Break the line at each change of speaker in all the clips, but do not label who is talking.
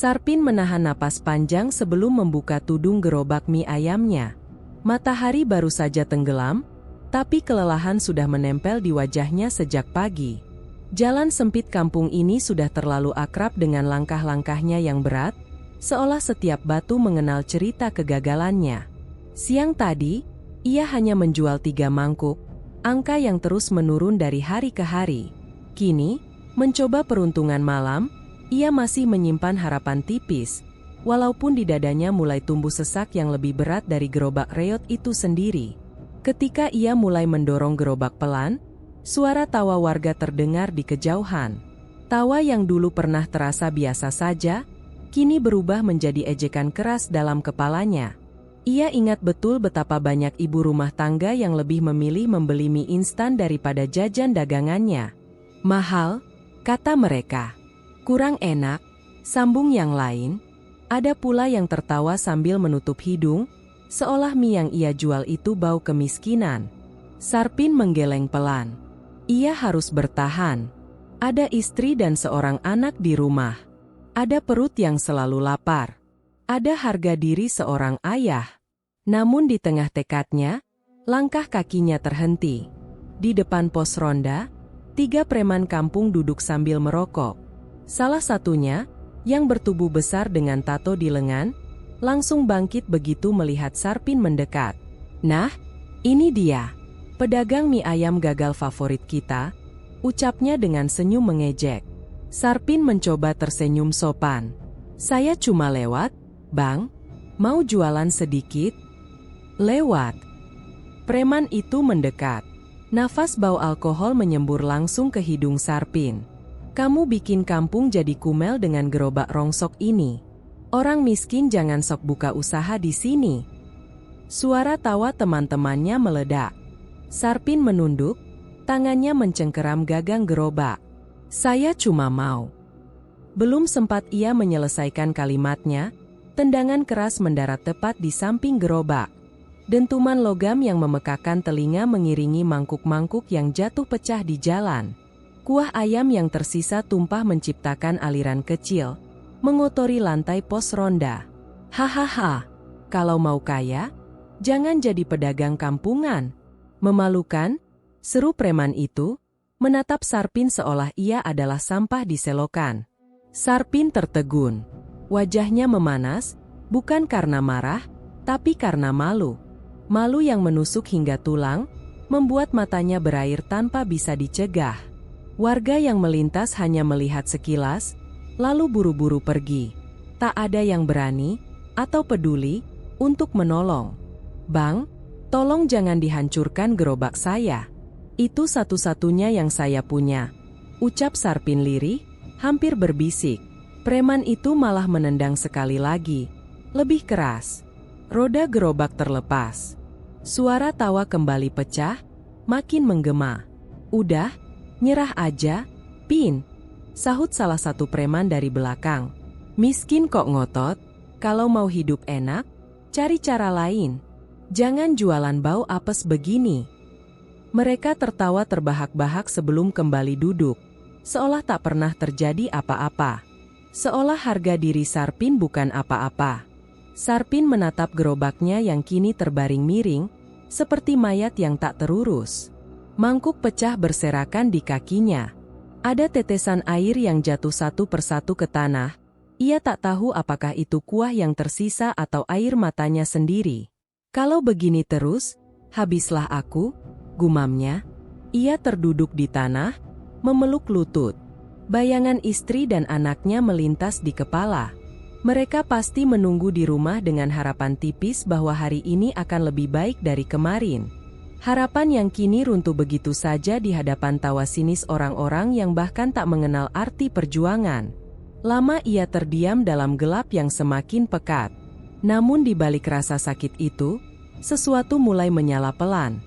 Sarpin menahan napas panjang sebelum membuka tudung gerobak mie ayamnya. Matahari baru saja tenggelam, tapi kelelahan sudah menempel di wajahnya sejak pagi. Jalan sempit kampung ini sudah terlalu akrab dengan langkah-langkahnya yang berat, seolah setiap batu mengenal cerita kegagalannya. Siang tadi, ia hanya menjual 3 mangkuk, angka yang terus menurun dari hari ke hari. Kini, mencoba peruntungan malam, ia masih menyimpan harapan tipis, walaupun di dadanya mulai tumbuh sesak yang lebih berat dari gerobak reot itu sendiri. Ketika ia mulai mendorong gerobak pelan, suara tawa warga terdengar di kejauhan. Tawa yang dulu pernah terasa biasa saja, kini berubah menjadi ejekan keras dalam kepalanya. Ia ingat betul betapa banyak ibu rumah tangga yang lebih memilih membeli mie instan daripada jajan dagangannya. Mahal, kata mereka. Kurang enak, sambung yang lain. Ada pula yang tertawa sambil menutup hidung, seolah mie yang ia jual itu bau kemiskinan. Sarpin menggeleng pelan. Ia harus bertahan. Ada istri dan seorang anak di rumah. Ada perut yang selalu lapar. Ada harga diri seorang ayah. Namun di tengah tekadnya, langkah kakinya terhenti. Di depan pos ronda, 3 preman kampung duduk sambil merokok. Salah satunya, yang bertubuh besar dengan tato di lengan, langsung bangkit begitu melihat Sarpin mendekat. "Nah, ini dia, pedagang mie ayam gagal favorit kita," ucapnya dengan senyum mengejek. Sarpin mencoba tersenyum sopan. "Saya cuma lewat, Bang. Mau jualan sedikit?" "Lewat?" Preman itu mendekat. Nafas bau alkohol menyembur langsung ke hidung Sarpin. "Kamu bikin kampung jadi kumel dengan gerobak rongsok ini. Orang miskin jangan sok buka usaha di sini." Suara tawa teman-temannya meledak. Sarpin menunduk, tangannya mencengkeram gagang gerobak. "Saya cuma mau." Belum sempat ia menyelesaikan kalimatnya, tendangan keras mendarat tepat di samping gerobak. Dentuman logam yang memekakan telinga mengiringi mangkuk-mangkuk yang jatuh pecah di jalan. Kuah ayam yang tersisa tumpah menciptakan aliran kecil, mengotori lantai pos ronda. "Hahaha, kalau mau kaya, jangan jadi pedagang kampungan." "Memalukan," seru preman itu, menatap Sarpin seolah ia adalah sampah di selokan. Sarpin tertegun. Wajahnya memanas, bukan karena marah, tapi karena malu. Malu yang menusuk hingga tulang, membuat matanya berair tanpa bisa dicegah. Warga yang melintas hanya melihat sekilas, lalu buru-buru pergi. Tak ada yang berani, atau peduli, untuk menolong. "Bang, tolong jangan dihancurkan gerobak saya. Itu satu-satunya yang saya punya," ucap Sarpin lirih, hampir berbisik. Preman itu malah menendang sekali lagi, lebih keras. Roda gerobak terlepas. Suara tawa kembali pecah, makin menggema. "Udah, nyerah aja, Pin," sahut salah satu preman dari belakang. "Miskin kok ngotot, kalau mau hidup enak, cari cara lain. Jangan jualan bau apes begini." Mereka tertawa terbahak-bahak sebelum kembali duduk, seolah tak pernah terjadi apa-apa. Seolah harga diri Sarpin bukan apa-apa. Sarpin menatap gerobaknya yang kini terbaring miring, seperti mayat yang tak terurus. Mangkuk pecah berserakan di kakinya. Ada tetesan air yang jatuh satu persatu ke tanah. Ia tak tahu apakah itu kuah yang tersisa atau air matanya sendiri. "Kalau begini terus, habislah aku," gumamnya. Ia terduduk di tanah, memeluk lutut. Bayangan istri dan anaknya melintas di kepala. Mereka pasti menunggu di rumah dengan harapan tipis bahwa hari ini akan lebih baik dari kemarin. Harapan yang kini runtuh begitu saja di hadapan tawa sinis orang-orang yang bahkan tak mengenal arti perjuangan. Lama ia terdiam dalam gelap yang semakin pekat. Namun di balik rasa sakit itu, sesuatu mulai menyala pelan.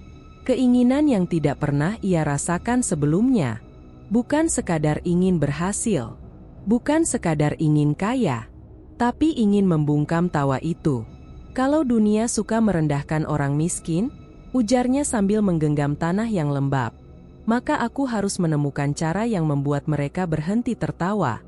Keinginan yang tidak pernah ia rasakan sebelumnya. Bukan sekadar ingin berhasil. Bukan sekadar ingin kaya. Tapi ingin membungkam tawa itu. "Kalau dunia suka merendahkan orang miskin," ujarnya sambil menggenggam tanah yang lembab, "maka aku harus menemukan cara yang membuat mereka berhenti tertawa."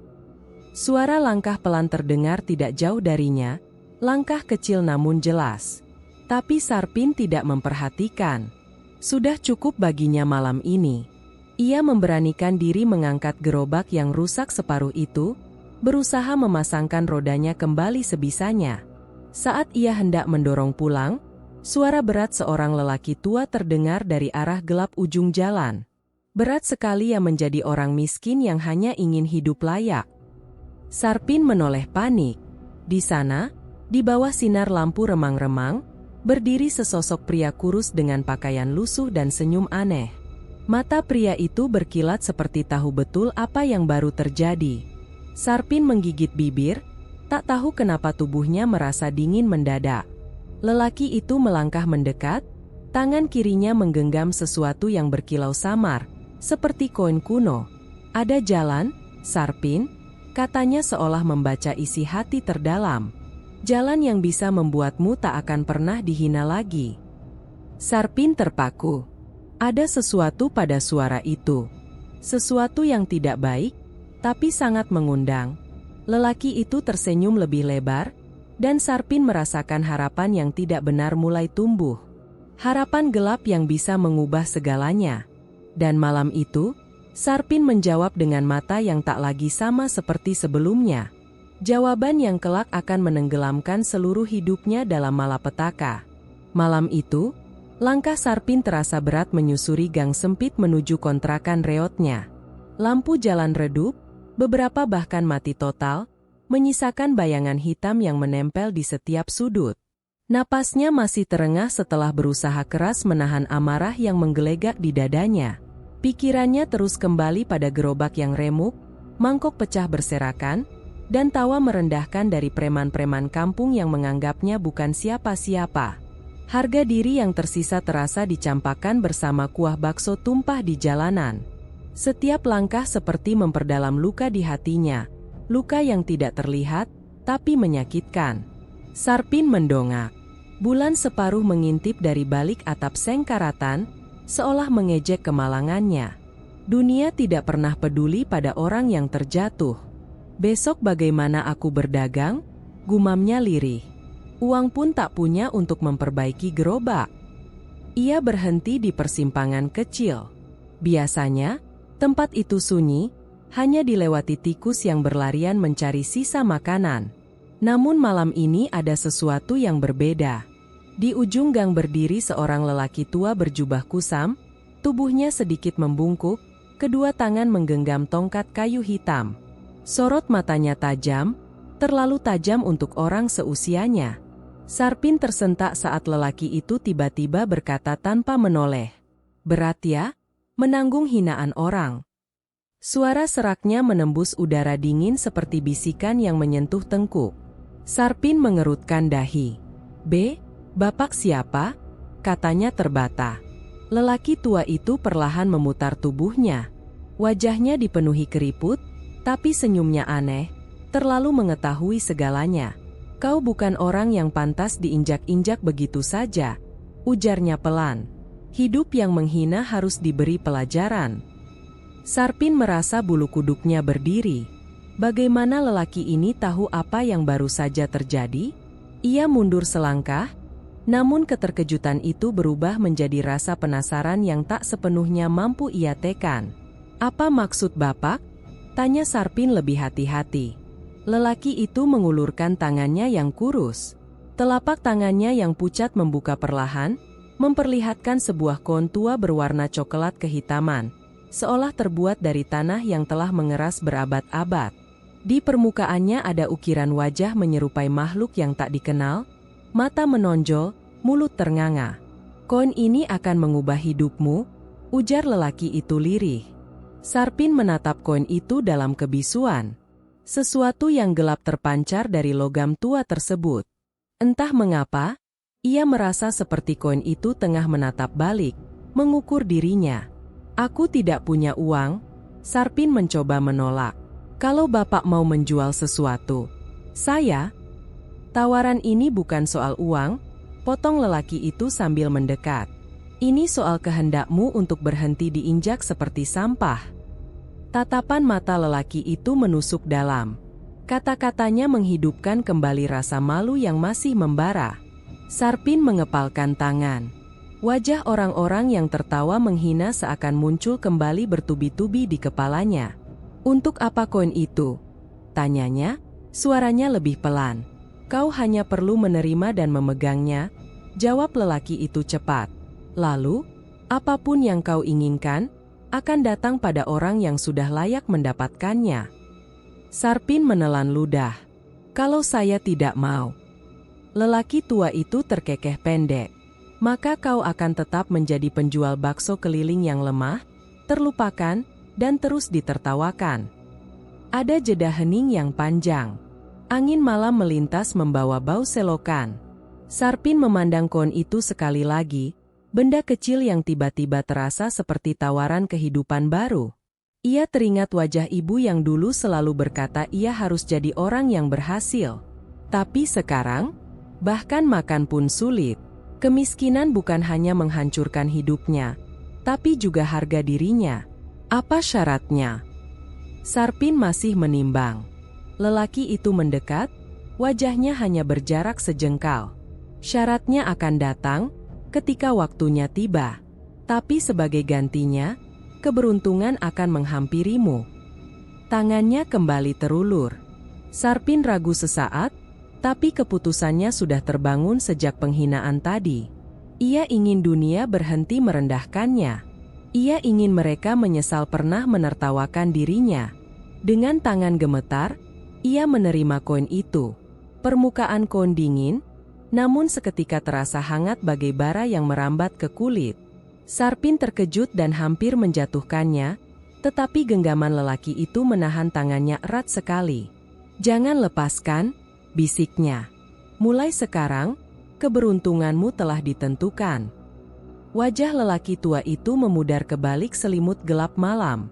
Suara langkah pelan terdengar tidak jauh darinya, langkah kecil namun jelas. Tapi Sarpin tidak memperhatikan. Sudah cukup baginya malam ini. Ia memberanikan diri mengangkat gerobak yang rusak separuh itu, berusaha memasangkan rodanya kembali sebisanya. Saat ia hendak mendorong pulang, suara berat seorang lelaki tua terdengar dari arah gelap ujung jalan. Berat sekali yang menjadi orang miskin yang hanya ingin hidup layak. Sarpin menoleh panik. Di sana, di bawah sinar lampu remang-remang, berdiri sesosok pria kurus dengan pakaian lusuh dan senyum aneh. Mata pria itu berkilat seperti tahu betul apa yang baru terjadi. Sarpin menggigit bibir, tak tahu kenapa tubuhnya merasa dingin mendadak. Lelaki itu melangkah mendekat, tangan kirinya menggenggam sesuatu yang berkilau samar, seperti koin kuno. "Ada jalan, Sarpin," katanya seolah membaca isi hati terdalam. "Jalan yang bisa membuatmu tak akan pernah dihina lagi." Sarpin terpaku. Ada sesuatu pada suara itu. Sesuatu yang tidak baik, tapi sangat mengundang. Lelaki itu tersenyum lebih lebar, dan Sarpin merasakan harapan yang tidak benar mulai tumbuh. Harapan gelap yang bisa mengubah segalanya. Dan malam itu, Sarpin menjawab dengan mata yang tak lagi sama seperti sebelumnya. Jawaban yang kelak akan menenggelamkan seluruh hidupnya dalam malapetaka. Malam itu, langkah Sarpin terasa berat menyusuri gang sempit menuju kontrakan reotnya. Lampu jalan redup, beberapa bahkan mati total, menyisakan bayangan hitam yang menempel di setiap sudut. Napasnya masih terengah setelah berusaha keras menahan amarah yang menggelegak di dadanya. Pikirannya terus kembali pada gerobak yang remuk, mangkok pecah berserakan, dan tawa merendahkan dari preman-preman kampung yang menganggapnya bukan siapa-siapa. Harga diri yang tersisa terasa dicampakkan bersama kuah bakso tumpah di jalanan. Setiap langkah seperti memperdalam luka di hatinya, luka yang tidak terlihat, tapi menyakitkan. Sarpin mendongak. Bulan separuh mengintip dari balik atap seng karatan, seolah mengejek kemalangannya. Dunia tidak pernah peduli pada orang yang terjatuh. "Besok bagaimana aku berdagang?" gumamnya lirih. Uang pun tak punya untuk memperbaiki gerobak. Ia berhenti di persimpangan kecil. Biasanya, tempat itu sunyi, hanya dilewati tikus yang berlarian mencari sisa makanan. Namun malam ini ada sesuatu yang berbeda. Di ujung gang berdiri seorang lelaki tua berjubah kusam, tubuhnya sedikit membungkuk, kedua tangan menggenggam tongkat kayu hitam. Sorot matanya tajam, terlalu tajam untuk orang seusianya. Sarpin tersentak saat lelaki itu tiba-tiba berkata tanpa menoleh, "Berat ya, menanggung hinaan orang." Suara seraknya menembus udara dingin seperti bisikan yang menyentuh tengkuk. Sarpin mengerutkan dahi. Bapak siapa?" katanya terbata. Lelaki tua itu perlahan memutar tubuhnya. Wajahnya dipenuhi keriput, tapi senyumnya aneh, terlalu mengetahui segalanya. "Kau bukan orang yang pantas diinjak-injak begitu saja," ujarnya pelan. "Hidup yang menghina harus diberi pelajaran." Sarpin merasa bulu kuduknya berdiri. Bagaimana lelaki ini tahu apa yang baru saja terjadi? Ia mundur selangkah, namun keterkejutan itu berubah menjadi rasa penasaran yang tak sepenuhnya mampu ia tekan. "Apa maksud Bapak?" tanya Sarpin lebih hati-hati. Lelaki itu mengulurkan tangannya yang kurus. Telapak tangannya yang pucat membuka perlahan, memperlihatkan sebuah kon tua berwarna coklat kehitaman, seolah terbuat dari tanah yang telah mengeras berabad-abad. Di permukaannya ada ukiran wajah menyerupai makhluk yang tak dikenal, mata menonjol, mulut ternganga. "Koin ini akan mengubah hidupmu," ujar lelaki itu lirih. Sarpin menatap koin itu dalam kebisuan. Sesuatu yang gelap terpancar dari logam tua tersebut. Entah mengapa, ia merasa seperti koin itu tengah menatap balik, mengukur dirinya. "Aku tidak punya uang," Sarpin mencoba menolak. "Kalau Bapak mau menjual sesuatu, saya..." "Tawaran ini bukan soal uang," potong lelaki itu sambil mendekat. "Ini soal kehendakmu untuk berhenti diinjak seperti sampah." Tatapan mata lelaki itu menusuk dalam. Kata-katanya menghidupkan kembali rasa malu yang masih membara. Sarpin mengepalkan tangan. Wajah orang-orang yang tertawa menghina seakan muncul kembali bertubi-tubi di kepalanya. "Untuk apa koin itu?" tanyanya, suaranya lebih pelan. "Kau hanya perlu menerima dan memegangnya," jawab lelaki itu cepat. "Lalu, apapun yang kau inginkan, akan datang pada orang yang sudah layak mendapatkannya." Sarpin menelan ludah. "Kalau saya tidak mau." Lelaki tua itu terkekeh pendek. "Maka kau akan tetap menjadi penjual bakso keliling yang lemah, terlupakan, dan terus ditertawakan." Ada jeda hening yang panjang. Angin malam melintas membawa bau selokan. Sarpin memandang koin itu sekali lagi, benda kecil yang tiba-tiba terasa seperti tawaran kehidupan baru. Ia teringat wajah ibu yang dulu selalu berkata ia harus jadi orang yang berhasil. Tapi sekarang, bahkan makan pun sulit. Kemiskinan bukan hanya menghancurkan hidupnya, tapi juga harga dirinya. Apa syaratnya? Sarpin masih menimbang. Lelaki itu mendekat, wajahnya hanya berjarak sejengkal. "Syaratnya akan datang ketika waktunya tiba. Tapi sebagai gantinya, keberuntungan akan menghampirimu." Tangannya kembali terulur. Sarpin ragu sesaat, tapi keputusannya sudah terbangun sejak penghinaan tadi. Ia ingin dunia berhenti merendahkannya. Ia ingin mereka menyesal pernah menertawakan dirinya. Dengan tangan gemetar, ia menerima koin itu. Permukaan koin dingin, namun seketika terasa hangat bagai bara yang merambat ke kulit. Sarpin terkejut dan hampir menjatuhkannya, tetapi genggaman lelaki itu menahan tangannya erat sekali. "Jangan lepaskan," bisiknya. "Mulai sekarang, keberuntunganmu telah ditentukan." Wajah lelaki tua itu memudar ke balik selimut gelap malam.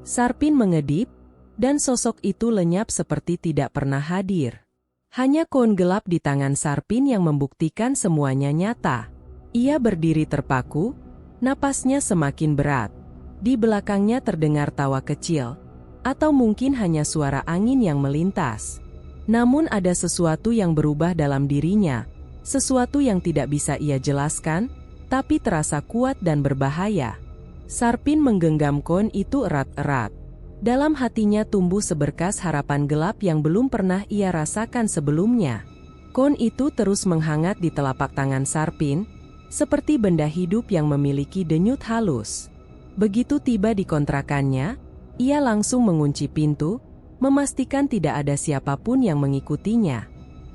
Sarpin mengedip, dan sosok itu lenyap seperti tidak pernah hadir. Hanya koin gelap di tangan Sarpin yang membuktikan semuanya nyata. Ia berdiri terpaku, napasnya semakin berat. Di belakangnya terdengar tawa kecil, atau mungkin hanya suara angin yang melintas. Namun ada sesuatu yang berubah dalam dirinya, sesuatu yang tidak bisa ia jelaskan, tapi terasa kuat dan berbahaya. Sarpin menggenggam koin itu erat-erat. Dalam hatinya tumbuh seberkas harapan gelap yang belum pernah ia rasakan sebelumnya. Koin itu terus menghangat di telapak tangan Sarpin, seperti benda hidup yang memiliki denyut halus. Begitu tiba di kontrakannya, ia langsung mengunci pintu, memastikan tidak ada siapapun yang mengikutinya.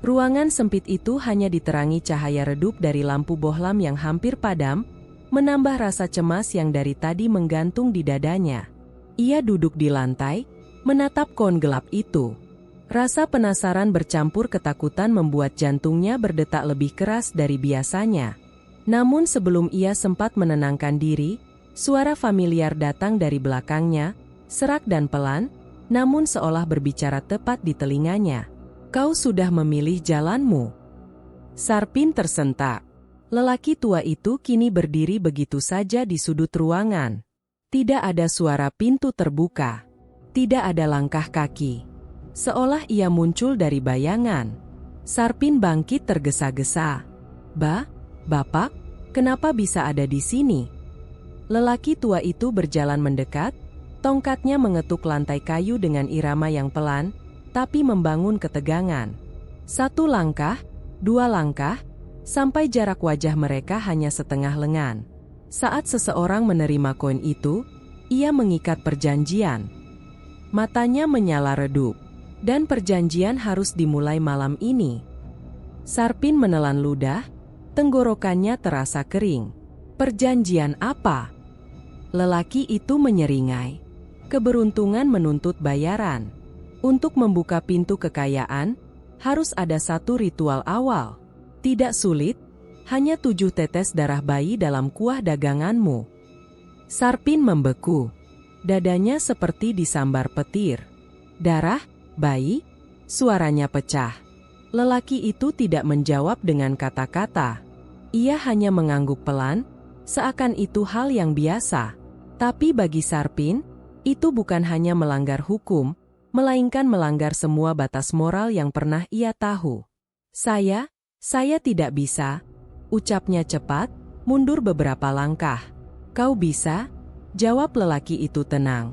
Ruangan sempit itu hanya diterangi cahaya redup dari lampu bohlam yang hampir padam, menambah rasa cemas yang dari tadi menggantung di dadanya. Ia duduk di lantai, menatap koin gelap itu. Rasa penasaran bercampur ketakutan membuat jantungnya berdetak lebih keras dari biasanya. Namun sebelum ia sempat menenangkan diri, suara familiar datang dari belakangnya, serak dan pelan, namun seolah berbicara tepat di telinganya. "Kau sudah memilih jalanmu." Sarpin tersentak. Lelaki tua itu kini berdiri begitu saja di sudut ruangan. Tidak ada suara pintu terbuka. Tidak ada langkah kaki. Seolah ia muncul dari bayangan. Sarpin bangkit tergesa-gesa. Bapak, kenapa bisa ada di sini?" Lelaki tua itu berjalan mendekat, tongkatnya mengetuk lantai kayu dengan irama yang pelan, tapi membangun ketegangan. Satu langkah, dua langkah, sampai jarak wajah mereka hanya setengah lengan. Saat seseorang menerima koin itu, ia mengikat perjanjian. Matanya menyala redup, dan perjanjian harus dimulai malam ini. Sarpin menelan ludah, tenggorokannya terasa kering. "Perjanjian apa?" Lelaki itu menyeringai. "Keberuntungan menuntut bayaran. Untuk membuka pintu kekayaan, harus ada satu ritual awal. Tidak sulit, hanya 7 tetes darah bayi dalam kuah daganganmu." Sarpin membeku. Dadanya seperti disambar petir. "Darah bayi?" Suaranya pecah. Lelaki itu tidak menjawab dengan kata-kata. Ia hanya mengangguk pelan, seakan itu hal yang biasa. Tapi bagi Sarpin, itu bukan hanya melanggar hukum, melainkan melanggar semua batas moral yang pernah ia tahu. Saya tidak bisa, ucapnya cepat, mundur beberapa langkah. Kau bisa? Jawab lelaki itu tenang.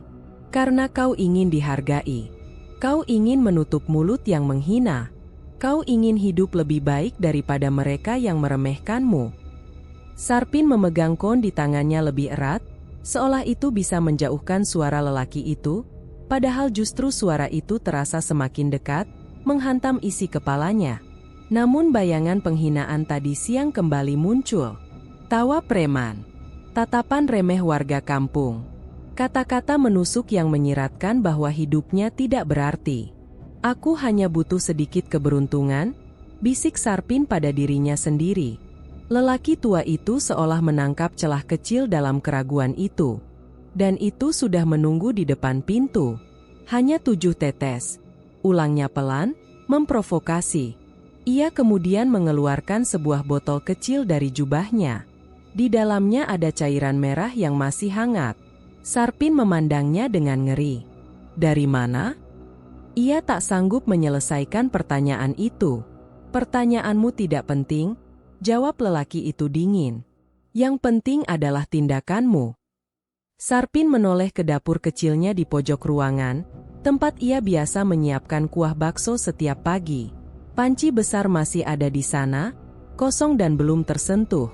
Karena kau ingin dihargai. Kau ingin menutup mulut yang menghina. Kau ingin hidup lebih baik daripada mereka yang meremehkanmu. Sarpin memegang kon di tangannya lebih erat, seolah itu bisa menjauhkan suara lelaki itu, padahal justru suara itu terasa semakin dekat, menghantam isi kepalanya. Namun bayangan penghinaan tadi siang kembali muncul. Tawa preman. Tatapan remeh warga kampung. Kata-kata menusuk yang menyiratkan bahwa hidupnya tidak berarti. Aku hanya butuh sedikit keberuntungan, bisik Sarpin pada dirinya sendiri. Lelaki tua itu seolah menangkap celah kecil dalam keraguan itu. Dan itu sudah menunggu di depan pintu. Hanya 7 tetes. Ulangnya pelan, memprovokasi. Ia kemudian mengeluarkan sebuah botol kecil dari jubahnya. Di dalamnya ada cairan merah yang masih hangat. Sarpin memandangnya dengan ngeri. Dari mana? Ia tak sanggup menyelesaikan pertanyaan itu. Pertanyaanmu tidak penting, jawab lelaki itu dingin. Yang penting adalah tindakanmu. Sarpin menoleh ke dapur kecilnya di pojok ruangan, tempat ia biasa menyiapkan kuah bakso setiap pagi. Panci besar masih ada di sana, kosong dan belum tersentuh.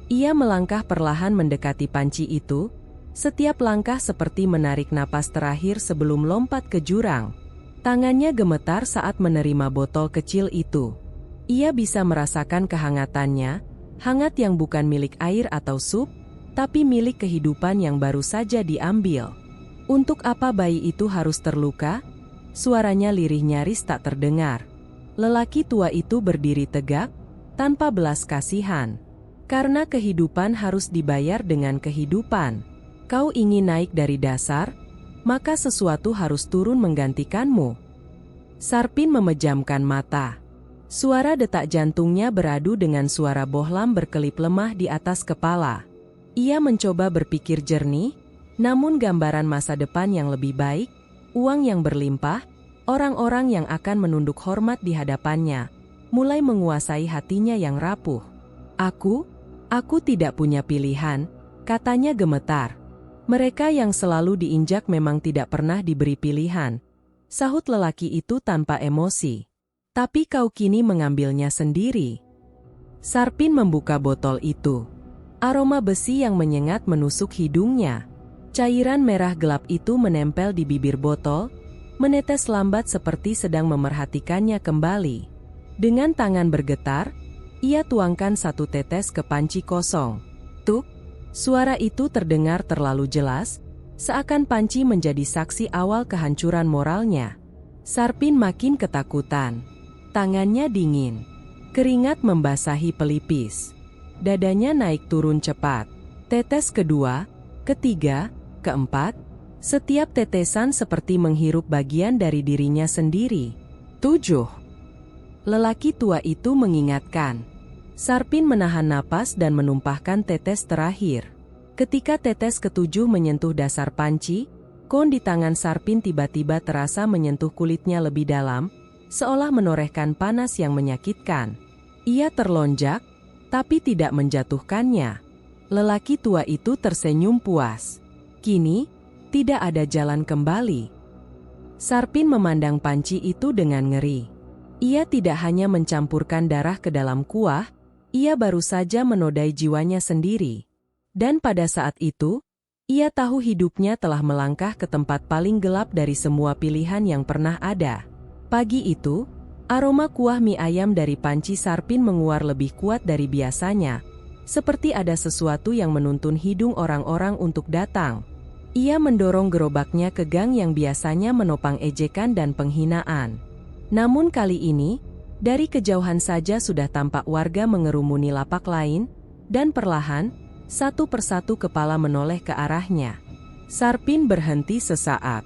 Ia melangkah perlahan mendekati panci itu, setiap langkah seperti menarik napas terakhir sebelum lompat ke jurang. Tangannya gemetar saat menerima botol kecil itu. Ia bisa merasakan kehangatannya, hangat yang bukan milik air atau sup, tapi milik kehidupan yang baru saja diambil. Untuk apa bayi itu harus terluka? Suaranya lirih nyaris tak terdengar. Lelaki tua itu berdiri tegak, tanpa belas kasihan. Karena kehidupan harus dibayar dengan kehidupan. Kau ingin naik dari dasar, maka sesuatu harus turun menggantikanmu. Sarpin memejamkan mata. Suara detak jantungnya beradu dengan suara bohlam berkelip lemah di atas kepala. Ia mencoba berpikir jernih, namun gambaran masa depan yang lebih baik, uang yang berlimpah, orang-orang yang akan menunduk hormat di hadapannya, mulai menguasai hatinya yang rapuh. Aku tidak punya pilihan, katanya gemetar. Mereka yang selalu diinjak memang tidak pernah diberi pilihan, sahut lelaki itu tanpa emosi. Tapi kau kini mengambilnya sendiri. Sarpin membuka botol itu. Aroma besi yang menyengat menusuk hidungnya. Cairan merah gelap itu menempel di bibir botol, menetes lambat seperti sedang memerhatikannya kembali. Dengan tangan bergetar, ia tuangkan 1 tetes ke panci kosong. Tuk! Suara itu terdengar terlalu jelas, seakan panci menjadi saksi awal kehancuran moralnya. Sarpin makin ketakutan. Tangannya dingin. Keringat membasahi pelipis. Dadanya naik turun cepat. Tetes kedua, ketiga, keempat. Setiap tetesan seperti menghirup bagian dari dirinya sendiri. 7. Lelaki tua itu mengingatkan. Sarpin menahan napas dan menumpahkan tetes terakhir. Ketika tetes ke-7 menyentuh dasar panci, kon di tangan Sarpin tiba-tiba terasa menyentuh kulitnya lebih dalam, seolah menorehkan panas yang menyakitkan. Ia terlonjak, tapi tidak menjatuhkannya. Lelaki tua itu tersenyum puas. Kini, tidak ada jalan kembali. Sarpin memandang panci itu dengan ngeri. Ia tidak hanya mencampurkan darah ke dalam kuah, ia baru saja menodai jiwanya sendiri. Dan pada saat itu, ia tahu hidupnya telah melangkah ke tempat paling gelap dari semua pilihan yang pernah ada. Pagi itu, aroma kuah mie ayam dari panci Sarpin menguar lebih kuat dari biasanya, seperti ada sesuatu yang menuntun hidung orang-orang untuk datang. Ia mendorong gerobaknya ke gang yang biasanya menopang ejekan dan penghinaan. Namun kali ini, dari kejauhan saja sudah tampak warga mengerumuni lapak lain, dan perlahan, satu persatu kepala menoleh ke arahnya. Sarpin berhenti sesaat.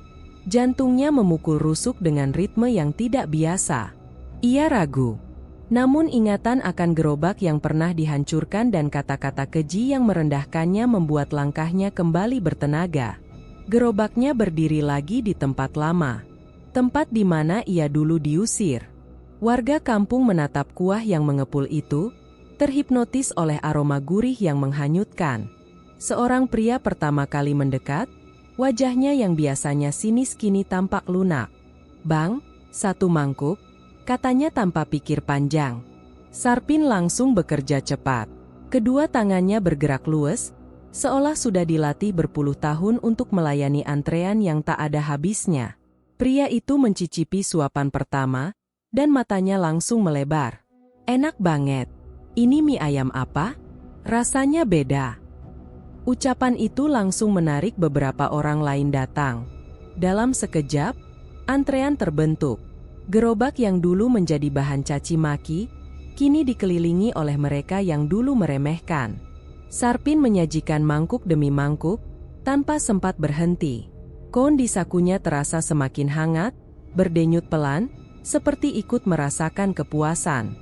Jantungnya memukul rusuk dengan ritme yang tidak biasa. Ia ragu. Namun ingatan akan gerobak yang pernah dihancurkan dan kata-kata keji yang merendahkannya membuat langkahnya kembali bertenaga. Gerobaknya berdiri lagi di tempat lama. tempat di mana ia dulu diusir. Warga kampung menatap kuah yang mengepul itu, terhipnotis oleh aroma gurih yang menghanyutkan. Seorang pria pertama kali mendekat, wajahnya yang biasanya sinis kini tampak lunak. "Bang, satu mangkuk," katanya tanpa pikir panjang. Sarpin langsung bekerja cepat. Kedua tangannya bergerak luwes, seolah sudah dilatih berpuluh tahun untuk melayani antrean yang tak ada habisnya. Pria itu mencicipi suapan pertama, dan matanya langsung melebar. "Enak banget. Ini mie ayam apa? Rasanya beda." Ucapan itu langsung menarik beberapa orang lain datang. Dalam sekejap, antrean terbentuk. Gerobak yang dulu menjadi bahan caci maki, kini dikelilingi oleh mereka yang dulu meremehkan. Sarpin menyajikan mangkuk demi mangkuk, tanpa sempat berhenti. Kon di sakunya terasa semakin hangat, berdenyut pelan, seperti ikut merasakan kepuasan.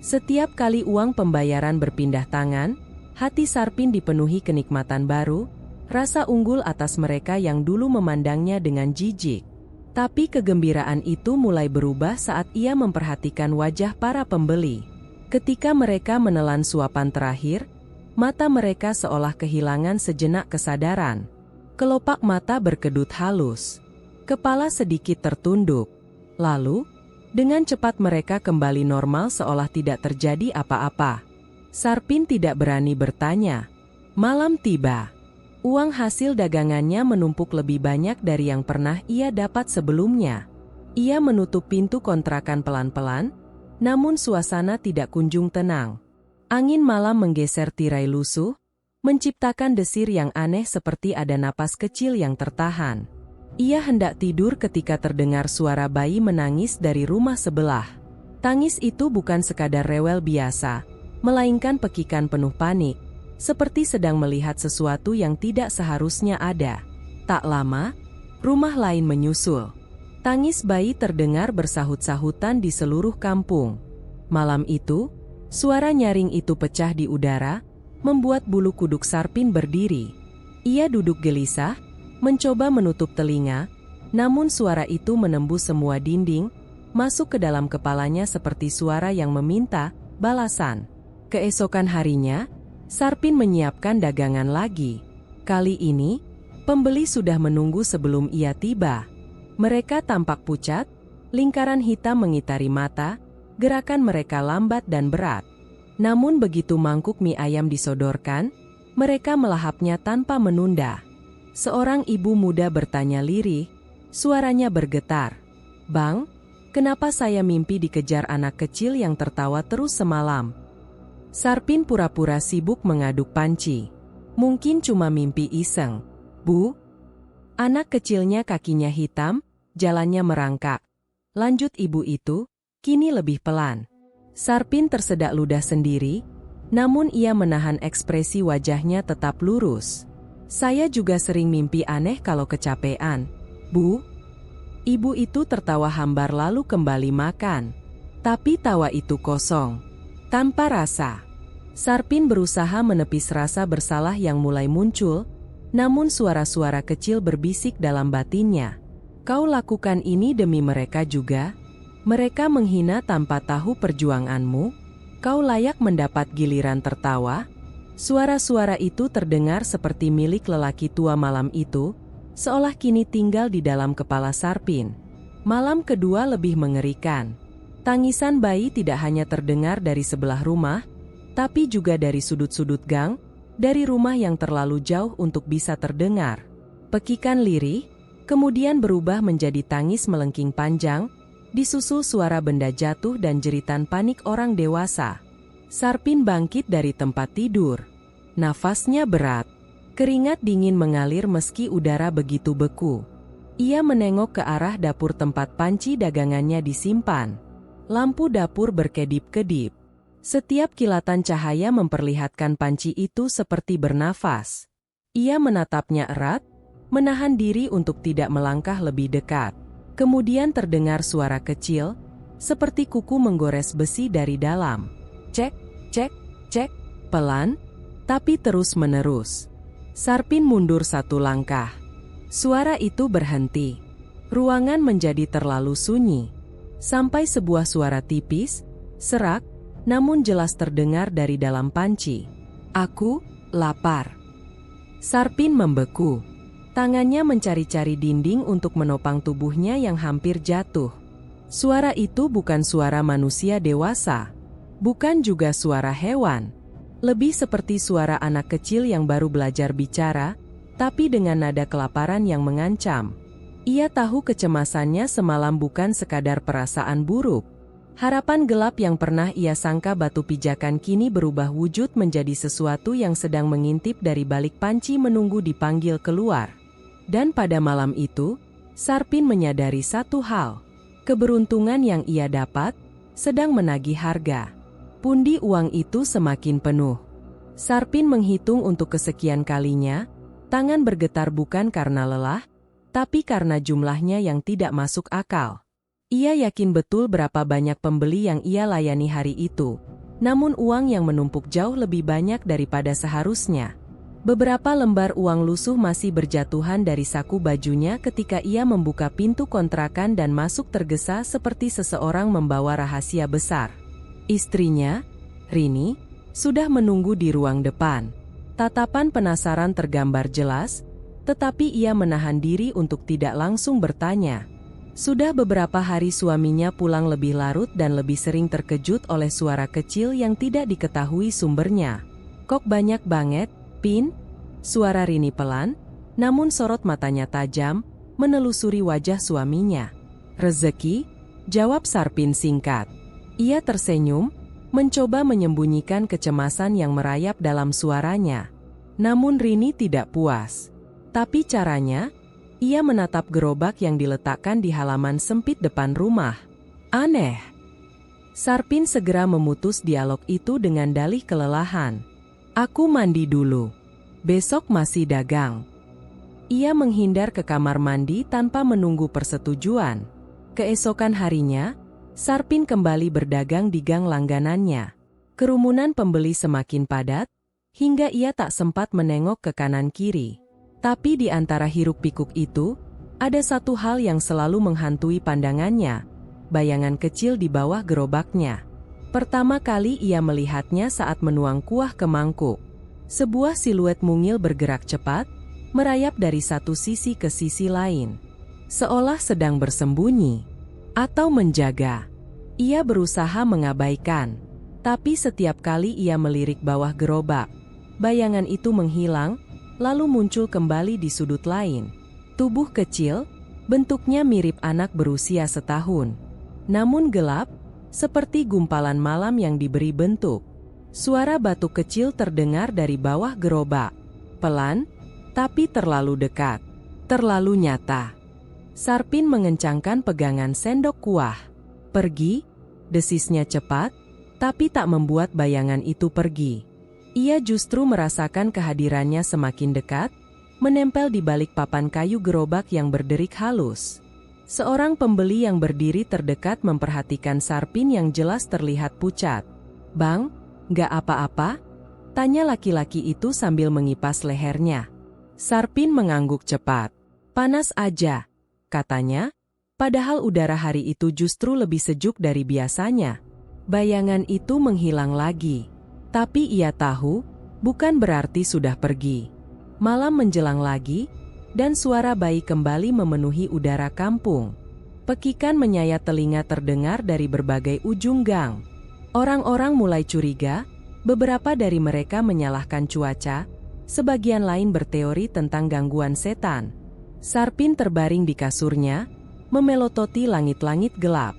Setiap kali uang pembayaran berpindah tangan, hati Sarpin dipenuhi kenikmatan baru, rasa unggul atas mereka yang dulu memandangnya dengan jijik. Tapi kegembiraan itu mulai berubah saat ia memperhatikan wajah para pembeli. Ketika mereka menelan suapan terakhir, mata mereka seolah kehilangan sejenak kesadaran. Kelopak mata berkedut halus. Kepala sedikit tertunduk. Lalu, dengan cepat mereka kembali normal seolah tidak terjadi apa-apa. Sarpin tidak berani bertanya. Malam tiba. Uang hasil dagangannya menumpuk lebih banyak dari yang pernah ia dapat sebelumnya. Ia menutup pintu kontrakan pelan-pelan, namun suasana tidak kunjung tenang. Angin malam menggeser tirai lusuh, menciptakan desir yang aneh seperti ada napas kecil yang tertahan. Ia hendak tidur ketika terdengar suara bayi menangis dari rumah sebelah. Tangis itu bukan sekadar rewel biasa, melainkan pekikan penuh panik, seperti sedang melihat sesuatu yang tidak seharusnya ada. Tak lama, rumah lain menyusul. Tangis bayi terdengar bersahut-sahutan di seluruh kampung. Malam itu, suara nyaring itu pecah di udara, membuat bulu kuduk Sarpin berdiri. Ia duduk gelisah, mencoba menutup telinga, namun suara itu menembus semua dinding, masuk ke dalam kepalanya seperti suara yang meminta balasan. Keesokan harinya, Sarpin menyiapkan dagangan lagi. Kali ini, pembeli sudah menunggu sebelum ia tiba. Mereka tampak pucat, lingkaran hitam mengitari mata, gerakan mereka lambat dan berat. Namun begitu mangkuk mie ayam disodorkan, mereka melahapnya tanpa menunda. Seorang ibu muda bertanya lirih, suaranya bergetar. "Bang, kenapa saya mimpi dikejar anak kecil yang tertawa terus semalam?" Sarpin pura-pura sibuk mengaduk panci. "Mungkin cuma mimpi iseng, Bu." Anak kecilnya kakinya hitam, jalannya merangkak. Lanjut ibu itu, kini lebih pelan. Sarpin tersedak ludah sendiri, namun ia menahan ekspresi wajahnya tetap lurus. "Saya juga sering mimpi aneh kalau kecapean, Bu." Ibu itu tertawa hambar lalu kembali makan. Tapi tawa itu kosong, tanpa rasa. Sarpin berusaha menepis rasa bersalah yang mulai muncul, namun suara-suara kecil berbisik dalam batinnya. "Kau lakukan ini demi mereka juga? Mereka menghina tanpa tahu perjuanganmu? Kau layak mendapat giliran tertawa?" Suara-suara itu terdengar seperti milik lelaki tua malam itu, seolah kini tinggal di dalam kepala Sarpin. Malam kedua lebih mengerikan. Tangisan bayi tidak hanya terdengar dari sebelah rumah, tapi juga dari sudut-sudut gang, dari rumah yang terlalu jauh untuk bisa terdengar. Pekikan lirih, kemudian berubah menjadi tangis melengking panjang, disusul suara benda jatuh dan jeritan panik orang dewasa. Sarpin bangkit dari tempat tidur. Nafasnya berat. Keringat dingin mengalir meski udara begitu beku. Ia menengok ke arah dapur tempat panci dagangannya disimpan. Lampu dapur berkedip-kedip. Setiap kilatan cahaya memperlihatkan panci itu seperti bernafas. Ia menatapnya erat, menahan diri untuk tidak melangkah lebih dekat. Kemudian terdengar suara kecil, seperti kuku menggores besi dari dalam. Cek, cek, cek, pelan, tapi terus-menerus. Sarpin mundur satu langkah. Suara itu berhenti. Ruangan menjadi terlalu sunyi. Sampai sebuah suara tipis, serak, namun jelas terdengar dari dalam panci. "Aku lapar." Sarpin membeku. Tangannya mencari-cari dinding untuk menopang tubuhnya yang hampir jatuh. Suara itu bukan suara manusia dewasa. Bukan juga suara hewan. Lebih seperti suara anak kecil yang baru belajar bicara, tapi dengan nada kelaparan yang mengancam. Ia tahu kecemasannya semalam bukan sekadar perasaan buruk. Harapan gelap yang pernah ia sangka batu pijakan kini berubah wujud menjadi sesuatu yang sedang mengintip dari balik panci menunggu dipanggil keluar. Dan pada malam itu, Sarpin menyadari satu hal. Keberuntungan yang ia dapat sedang menagih harga. Pundi uang itu semakin penuh. Sarpin menghitung untuk kesekian kalinya, tangan bergetar bukan karena lelah, tapi karena jumlahnya yang tidak masuk akal. Ia yakin betul berapa banyak pembeli yang ia layani hari itu, namun uang yang menumpuk jauh lebih banyak daripada seharusnya. Beberapa lembar uang lusuh masih berjatuhan dari saku bajunya ketika ia membuka pintu kontrakan dan masuk tergesa seperti seseorang membawa rahasia besar. Istrinya, Rini, sudah menunggu di ruang depan. Tatapan penasaran tergambar jelas, tetapi ia menahan diri untuk tidak langsung bertanya. Sudah beberapa hari suaminya pulang lebih larut dan lebih sering terkejut oleh suara kecil yang tidak diketahui sumbernya. "Kok banyak banget, Pin?" Suara Rini pelan, namun sorot matanya tajam, menelusuri wajah suaminya. "Rezeki?" jawab Sarpin singkat. Ia tersenyum, mencoba menyembunyikan kecemasan yang merayap dalam suaranya. Namun Rini tidak puas. Tapi caranya? Ia menatap gerobak yang diletakkan di halaman sempit depan rumah. "Aneh." Sarpin segera memutus dialog itu dengan dalih kelelahan. "Aku mandi dulu. Besok masih dagang." Ia menghindar ke kamar mandi tanpa menunggu persetujuan. Keesokan harinya, Sarpin kembali berdagang di gang langganannya. Kerumunan pembeli semakin padat, hingga ia tak sempat menengok ke kanan kiri. Tapi di antara hiruk-pikuk itu, ada satu hal yang selalu menghantui pandangannya, bayangan kecil di bawah gerobaknya. Pertama kali ia melihatnya saat menuang kuah ke mangkuk. Sebuah siluet mungil bergerak cepat, merayap dari satu sisi ke sisi lain. Seolah sedang bersembunyi atau menjaga. Ia berusaha mengabaikan, tapi setiap kali ia melirik bawah gerobak, bayangan itu menghilang, lalu muncul kembali di sudut lain. Tubuh kecil, bentuknya mirip anak berusia setahun. Namun gelap, seperti gumpalan malam yang diberi bentuk. Suara batu kecil terdengar dari bawah gerobak. Pelan, tapi terlalu dekat. Terlalu nyata. Sarpin mengencangkan pegangan sendok kuah. "Pergi," desisnya cepat, tapi tak membuat bayangan itu pergi. Ia justru merasakan kehadirannya semakin dekat, menempel di balik papan kayu gerobak yang berderik halus. Seorang pembeli yang berdiri terdekat memperhatikan Sarpin yang jelas terlihat pucat. "Bang, nggak apa-apa?" tanya laki-laki itu sambil mengipas lehernya. Sarpin mengangguk cepat. "Panas aja," katanya, padahal udara hari itu justru lebih sejuk dari biasanya. Bayangan itu menghilang lagi. Tapi ia tahu, bukan berarti sudah pergi. Malam menjelang lagi, dan suara bayi kembali memenuhi udara kampung. Pekikan menyayat telinga terdengar dari berbagai ujung gang. Orang-orang mulai curiga, beberapa dari mereka menyalahkan cuaca, sebagian lain berteori tentang gangguan setan. Sarpin terbaring di kasurnya, memelototi langit-langit gelap.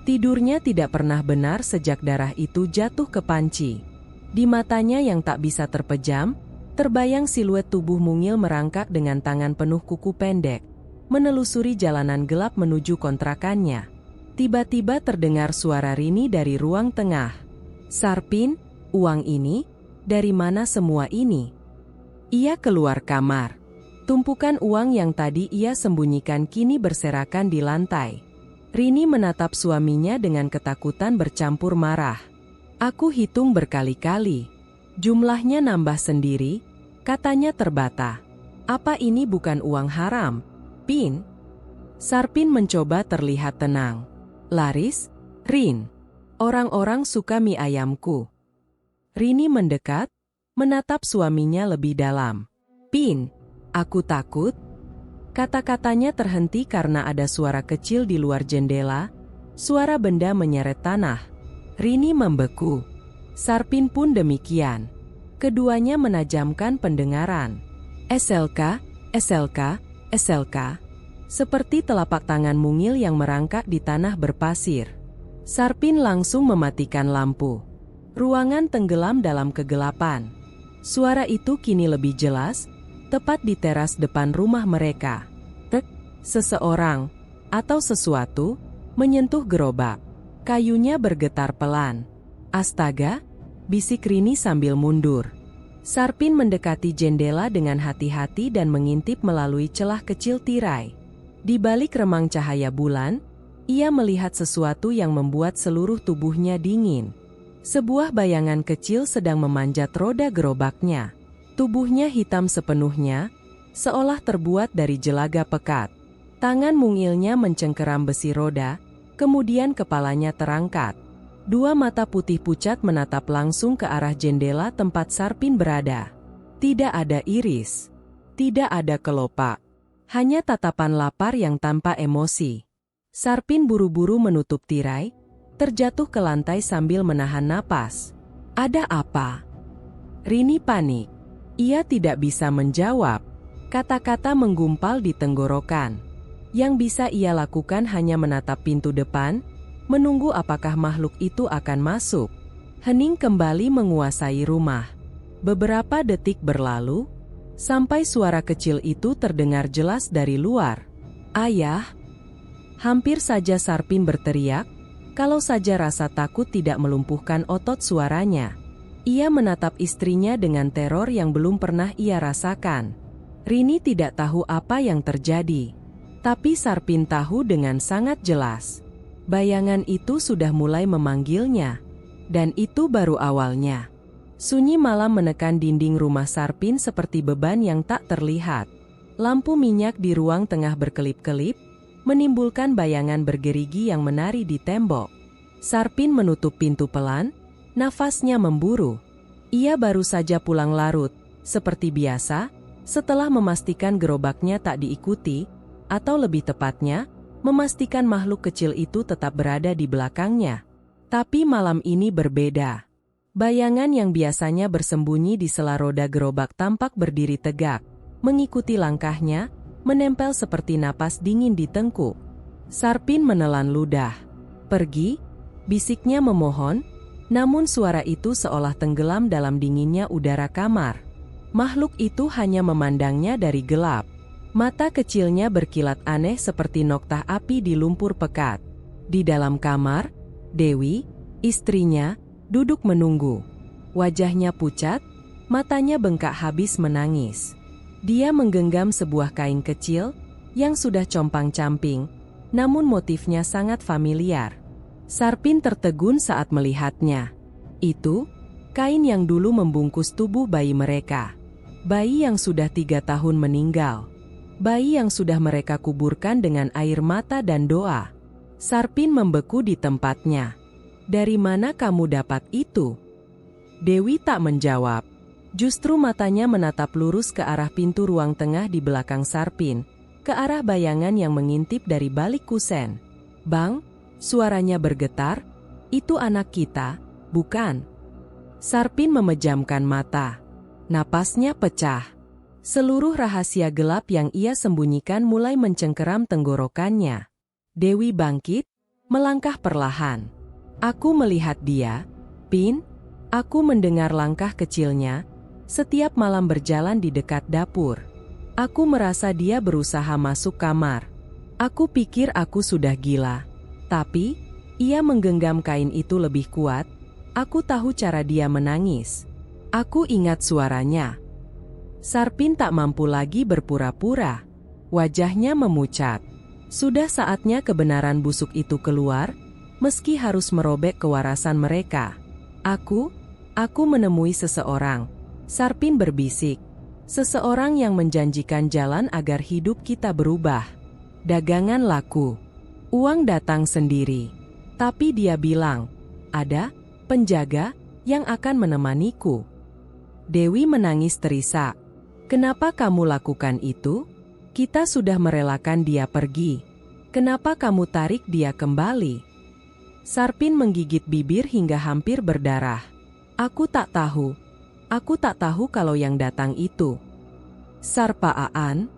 Tidurnya tidak pernah benar sejak darah itu jatuh ke panci. Di matanya yang tak bisa terpejam, terbayang siluet tubuh mungil merangkak dengan tangan penuh kuku pendek, menelusuri jalanan gelap menuju kontrakannya. Tiba-tiba terdengar suara Rini dari ruang tengah. "Sarpin, uang ini? Dari mana semua ini?" Ia keluar kamar. Tumpukan uang yang tadi ia sembunyikan kini berserakan di lantai. Rini menatap suaminya dengan ketakutan bercampur marah. "Aku hitung berkali-kali. Jumlahnya nambah sendiri," katanya terbata. "Apa ini bukan uang haram, Pin?" Sarpin mencoba terlihat tenang. Laris, Rin. Orang-orang suka mie ayamku. Rini mendekat, menatap suaminya lebih dalam. Pin, aku takut. Kata-katanya terhenti karena ada suara kecil di luar jendela, suara benda menyeret tanah. Rini membeku. Sarpin pun demikian. Keduanya menajamkan pendengaran. SLK, SLK, SLK. Seperti telapak tangan mungil yang merangkak di tanah berpasir. Sarpin langsung mematikan lampu. Ruangan tenggelam dalam kegelapan. Suara itu kini lebih jelas, tepat di teras depan rumah mereka. Seseorang, atau sesuatu, menyentuh gerobak. Kayunya bergetar pelan. Astaga, bisik Rini sambil mundur. Sarpin mendekati jendela dengan hati-hati dan mengintip melalui celah kecil tirai. Di balik remang cahaya bulan, ia melihat sesuatu yang membuat seluruh tubuhnya dingin. Sebuah bayangan kecil sedang memanjat roda gerobaknya. Tubuhnya hitam sepenuhnya, seolah terbuat dari jelaga pekat. Tangan mungilnya mencengkeram besi roda, kemudian kepalanya terangkat. Dua mata putih pucat menatap langsung ke arah jendela tempat Sarpin berada. Tidak ada iris, tidak ada kelopak. Hanya tatapan lapar yang tanpa emosi. Sarpin buru-buru menutup tirai, terjatuh ke lantai sambil menahan napas. Ada apa? Rini panik. Ia tidak bisa menjawab. Kata-kata menggumpal di tenggorokan. Yang bisa ia lakukan hanya menatap pintu depan, menunggu apakah makhluk itu akan masuk. Hening kembali menguasai rumah. Beberapa detik berlalu, sampai suara kecil itu terdengar jelas dari luar. Ayah! Hampir saja Sarpin berteriak, kalau saja rasa takut tidak melumpuhkan otot suaranya. Ia menatap istrinya dengan teror yang belum pernah ia rasakan. Rini tidak tahu apa yang terjadi. Tapi Sarpin tahu dengan sangat jelas. Bayangan itu sudah mulai memanggilnya. Dan itu baru awalnya. Sunyi malam menekan dinding rumah Sarpin seperti beban yang tak terlihat. Lampu minyak di ruang tengah berkelip-kelip, menimbulkan bayangan bergerigi yang menari di tembok. Sarpin menutup pintu pelan, nafasnya memburu. Ia baru saja pulang larut, seperti biasa, setelah memastikan gerobaknya tak diikuti, atau lebih tepatnya, memastikan makhluk kecil itu tetap berada di belakangnya. Tapi malam ini berbeda. Bayangan yang biasanya bersembunyi di sela roda gerobak tampak berdiri tegak, mengikuti langkahnya, menempel seperti napas dingin di tengkuk. Sarpin menelan ludah. Pergi, bisiknya memohon, namun suara itu seolah tenggelam dalam dinginnya udara kamar. Makhluk itu hanya memandangnya dari gelap. Mata kecilnya berkilat aneh seperti noktah api di lumpur pekat. Di dalam kamar, Dewi, istrinya, duduk menunggu. Wajahnya pucat, matanya bengkak habis menangis. Dia menggenggam sebuah kain kecil, yang sudah compang-camping, namun motifnya sangat familiar. Sarpin tertegun saat melihatnya. Itu, kain yang dulu membungkus tubuh bayi mereka. Bayi yang sudah 3 tahun meninggal. Bayi yang sudah mereka kuburkan dengan air mata dan doa. Sarpin membeku di tempatnya. Dari mana kamu dapat itu? Dewi tak menjawab. Justru matanya menatap lurus ke arah pintu ruang tengah di belakang Sarpin, ke arah bayangan yang mengintip dari balik kusen. Bang, suaranya bergetar, itu anak kita, bukan? Sarpin memejamkan mata. Napasnya pecah. Seluruh rahasia gelap yang ia sembunyikan mulai mencengkeram tenggorokannya. Dewi bangkit, melangkah perlahan. Aku melihat dia, Pin. Aku mendengar langkah kecilnya, setiap malam berjalan di dekat dapur. Aku merasa dia berusaha masuk kamar. Aku pikir aku sudah gila. Tapi, ia menggenggam kain itu lebih kuat. Aku tahu cara dia menangis. Aku ingat suaranya. Sarpin tak mampu lagi berpura-pura. Wajahnya memucat. Sudah saatnya kebenaran busuk itu keluar, meski harus merobek kewarasan mereka. Aku menemui seseorang. Sarpin berbisik. Seseorang yang menjanjikan jalan agar hidup kita berubah. Dagangan laku. Uang datang sendiri. Tapi dia bilang, ada penjaga yang akan menemaniku. Dewi menangis terisak. Kenapa kamu lakukan itu? Kita sudah merelakan dia pergi. Kenapa kamu tarik dia kembali? Sarpin menggigit bibir hingga hampir berdarah. Aku tak tahu. Aku tak tahu kalau yang datang itu Sarpaan.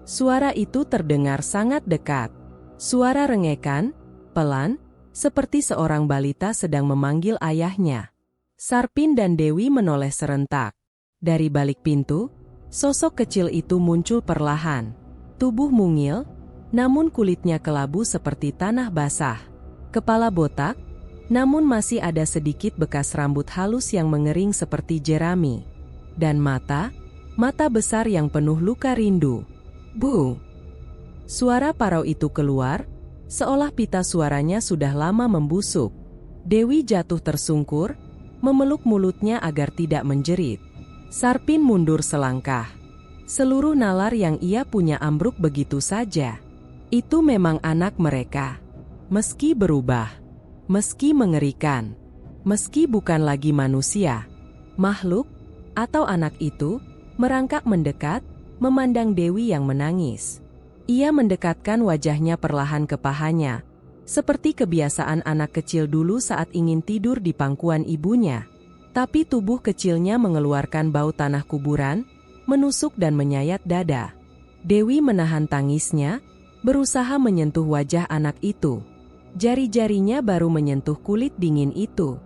Suara itu terdengar sangat dekat. Suara rengekan, pelan, seperti seorang balita sedang memanggil ayahnya. Sarpin dan Dewi menoleh serentak. Dari balik pintu, sosok kecil itu muncul perlahan. Tubuh mungil, namun kulitnya kelabu seperti tanah basah. Kepala botak, namun masih ada sedikit bekas rambut halus yang mengering seperti jerami. Dan mata besar yang penuh luka rindu. Bu! Suara parau itu keluar, seolah pita suaranya sudah lama membusuk. Dewi jatuh tersungkur, memeluk mulutnya agar tidak menjerit. Sarpin mundur selangkah. Seluruh nalar yang ia punya ambruk begitu saja. Itu memang anak mereka. Meski berubah, meski mengerikan, meski bukan lagi manusia, makhluk, atau anak itu, merangkak mendekat, memandang Dewi yang menangis. Ia mendekatkan wajahnya perlahan ke pahanya, seperti kebiasaan anak kecil dulu saat ingin tidur di pangkuan ibunya. Tapi tubuh kecilnya mengeluarkan bau tanah kuburan, menusuk dan menyayat dada. Dewi menahan tangisnya, berusaha menyentuh wajah anak itu. Jari-jarinya baru menyentuh kulit dingin itu.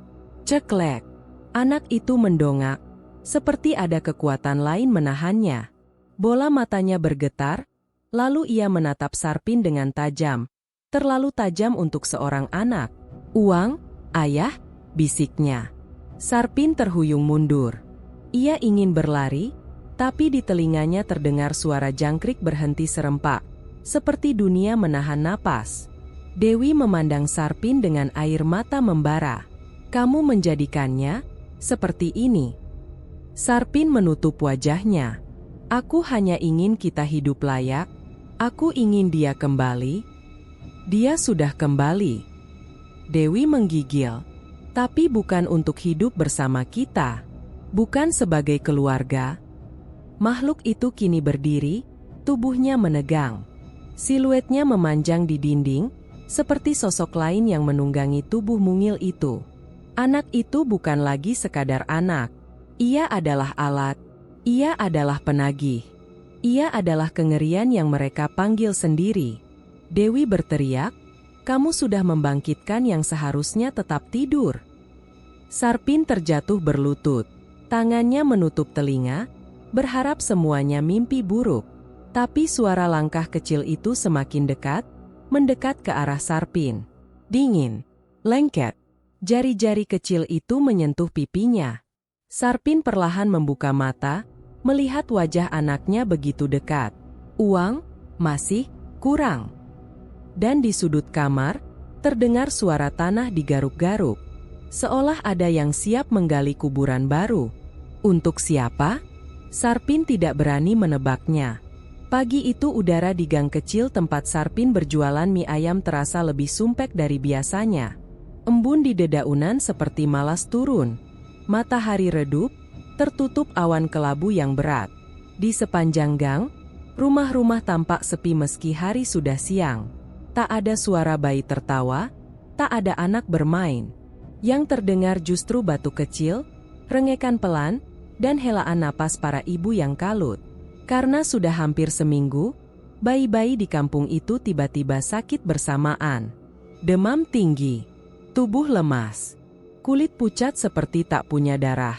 Ceklek! Anak itu mendongak, seperti ada kekuatan lain menahannya. Bola matanya bergetar, lalu ia menatap Sarpin dengan tajam. Terlalu tajam untuk seorang anak. Uang, ayah, bisiknya. Sarpin terhuyung mundur. Ia ingin berlari, tapi di telinganya terdengar suara jangkrik berhenti serempak, seperti dunia menahan napas. Dewi memandang Sarpin dengan air mata membara. Kamu menjadikannya seperti ini. Sarpin menutup wajahnya. Aku hanya ingin kita hidup layak. Aku ingin dia kembali. Dia sudah kembali. Dewi menggigil. Tapi bukan untuk hidup bersama kita. Bukan sebagai keluarga. Makhluk itu kini berdiri, tubuhnya menegang. Siluetnya memanjang di dinding, seperti sosok lain yang menunggangi tubuh mungil itu. Anak itu bukan lagi sekadar anak. Ia adalah alat. Ia adalah penagih. Ia adalah kengerian yang mereka panggil sendiri. Dewi berteriak, kamu sudah membangkitkan yang seharusnya tetap tidur. Sarpin terjatuh berlutut. Tangannya menutup telinga, berharap semuanya mimpi buruk. Tapi suara langkah kecil itu semakin dekat, mendekat ke arah Sarpin. Dingin, lengket. Jari-jari kecil itu menyentuh pipinya. Sarpin perlahan membuka mata, melihat wajah anaknya begitu dekat. Uang, masih, kurang. Dan di sudut kamar, terdengar suara tanah digaruk-garuk. Seolah ada yang siap menggali kuburan baru. Untuk siapa? Sarpin tidak berani menebaknya. Pagi itu udara di gang kecil tempat Sarpin berjualan mie ayam terasa lebih sumpek dari biasanya. Embun di dedaunan seperti malas turun. Matahari redup, tertutup awan kelabu yang berat. Di sepanjang gang, rumah-rumah tampak sepi meski hari sudah siang. Tak ada suara bayi tertawa, tak ada anak bermain. Yang terdengar justru batu kecil, rengekan pelan, dan helaan napas para ibu yang kalut. Karena sudah hampir seminggu, bayi-bayi di kampung itu tiba-tiba sakit bersamaan. Demam tinggi, tubuh lemas, kulit pucat seperti tak punya darah.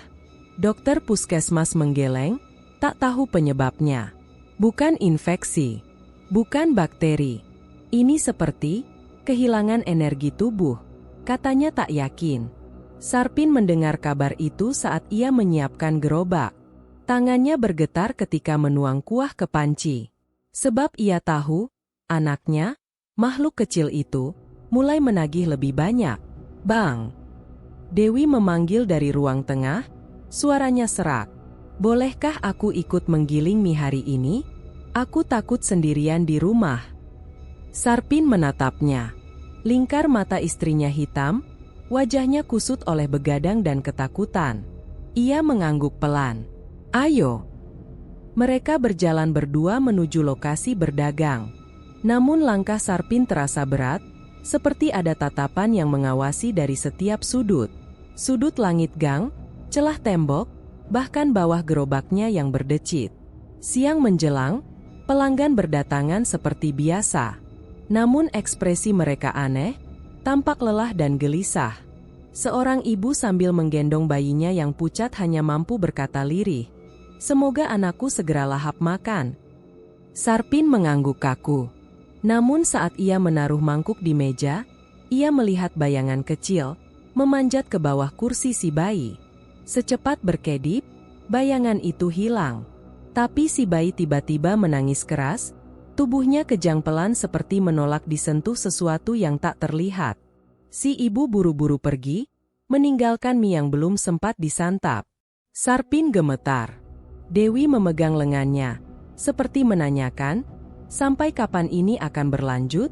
Dokter puskesmas menggeleng, tak tahu penyebabnya. Bukan infeksi, bukan bakteri. Ini seperti kehilangan energi tubuh, katanya tak yakin. Sarpin mendengar kabar itu saat ia menyiapkan gerobak. Tangannya bergetar ketika menuang kuah ke panci. Sebab ia tahu, anaknya, makhluk kecil itu, mulai menagih lebih banyak. Bang! Dewi memanggil dari ruang tengah, suaranya serak. Bolehkah aku ikut menggiling mie hari ini? Aku takut sendirian di rumah. Sarpin menatapnya. Lingkar mata istrinya hitam, wajahnya kusut oleh begadang dan ketakutan. Ia mengangguk pelan. "Ayo." Mereka berjalan berdua menuju lokasi berdagang. Namun langkah Sarpin terasa berat, seperti ada tatapan yang mengawasi dari setiap sudut. Sudut langit gang, celah tembok, bahkan bawah gerobaknya yang berdecit. Siang menjelang, pelanggan berdatangan seperti biasa. Namun ekspresi mereka aneh, tampak lelah dan gelisah. Seorang ibu sambil menggendong bayinya yang pucat hanya mampu berkata lirih, "Semoga anakku segera lahap makan." Sarpin mengangguk kaku. Namun saat ia menaruh mangkuk di meja, ia melihat bayangan kecil, memanjat ke bawah kursi si bayi. Secepat berkedip, bayangan itu hilang. Tapi si bayi tiba-tiba menangis keras, tubuhnya kejang pelan seperti menolak disentuh sesuatu yang tak terlihat. Si ibu buru-buru pergi, meninggalkan mie yang belum sempat disantap. Sarpin gemetar. Dewi memegang lengannya, seperti menanyakan, sampai kapan ini akan berlanjut?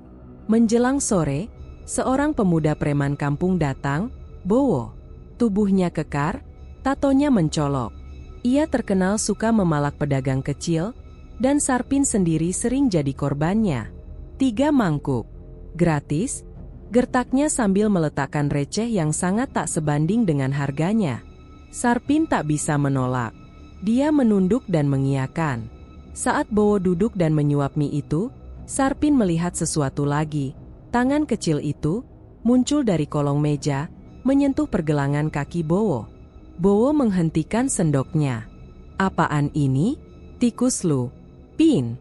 Menjelang sore, seorang pemuda preman kampung datang, Bowo. Tubuhnya kekar, tatonya mencolok. Ia terkenal suka memalak pedagang kecil, dan Sarpin sendiri sering jadi korbannya. 3 mangkuk. Gratis, gertaknya sambil meletakkan receh yang sangat tak sebanding dengan harganya. Sarpin tak bisa menolak. Dia menunduk dan mengiyakan. Saat Bowo duduk dan menyuap mie itu, Sarpin melihat sesuatu lagi. Tangan kecil itu muncul dari kolong meja, menyentuh pergelangan kaki Bowo. Bowo menghentikan sendoknya. "Apaan ini? Tikus lu, Pin."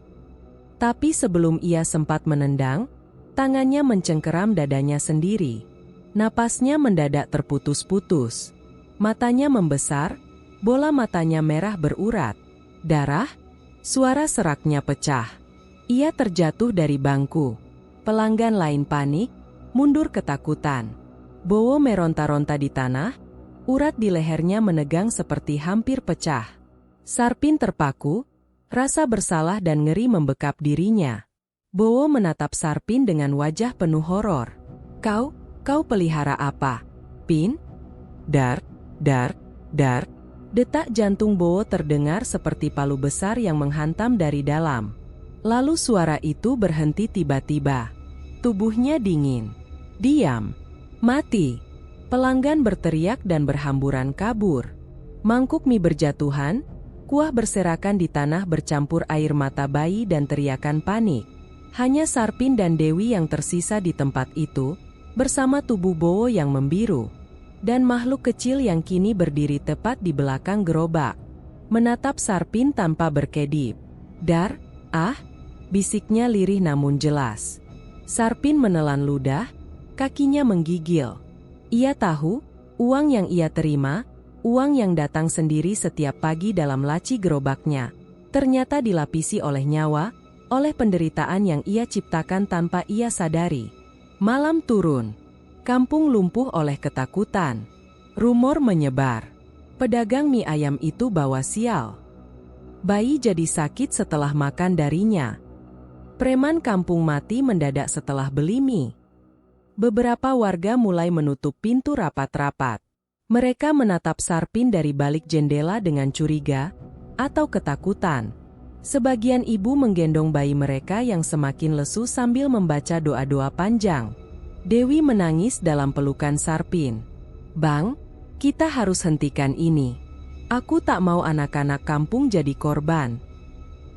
Tapi sebelum ia sempat menendang, tangannya mencengkeram dadanya sendiri. Napasnya mendadak terputus-putus. Matanya membesar, bola matanya merah berurat. Darah, suara seraknya pecah. Ia terjatuh dari bangku. Pelanggan lain panik, mundur ketakutan. Bowo meronta-ronta di tanah, urat di lehernya menegang seperti hampir pecah. Sarpin terpaku, rasa bersalah dan ngeri membekap dirinya. Bowo menatap Sarpin dengan wajah penuh horor. Kau pelihara apa, Pin?" Dar. Detak jantung Bowo terdengar seperti palu besar yang menghantam dari dalam. Lalu suara itu berhenti tiba-tiba. Tubuhnya dingin. "Diam. Mati." Pelanggan berteriak dan berhamburan kabur. Mangkuk mie berjatuhan, kuah berserakan di tanah bercampur air mata bayi dan teriakan panik. Hanya Sarpin dan Dewi yang tersisa di tempat itu, bersama tubuh Bowo yang membiru. Dan makhluk kecil yang kini berdiri tepat di belakang gerobak. Menatap Sarpin tanpa berkedip. "Dar, bisiknya lirih namun jelas. Sarpin menelan ludah, kakinya menggigil. Ia tahu, uang yang ia terima, uang yang datang sendiri setiap pagi dalam laci gerobaknya, ternyata dilapisi oleh nyawa, oleh penderitaan yang ia ciptakan tanpa ia sadari. Malam turun. Kampung lumpuh oleh ketakutan. Rumor menyebar. Pedagang mie ayam itu bawa sial. Bayi jadi sakit setelah makan darinya. Preman kampung mati mendadak setelah beli mie. Beberapa warga mulai menutup pintu rapat-rapat. Mereka menatap Sarpin dari balik jendela dengan curiga atau ketakutan. Sebagian ibu menggendong bayi mereka yang semakin lesu sambil membaca doa-doa panjang. Dewi menangis dalam pelukan Sarpin. "Bang, kita harus hentikan ini. Aku tak mau anak-anak kampung jadi korban."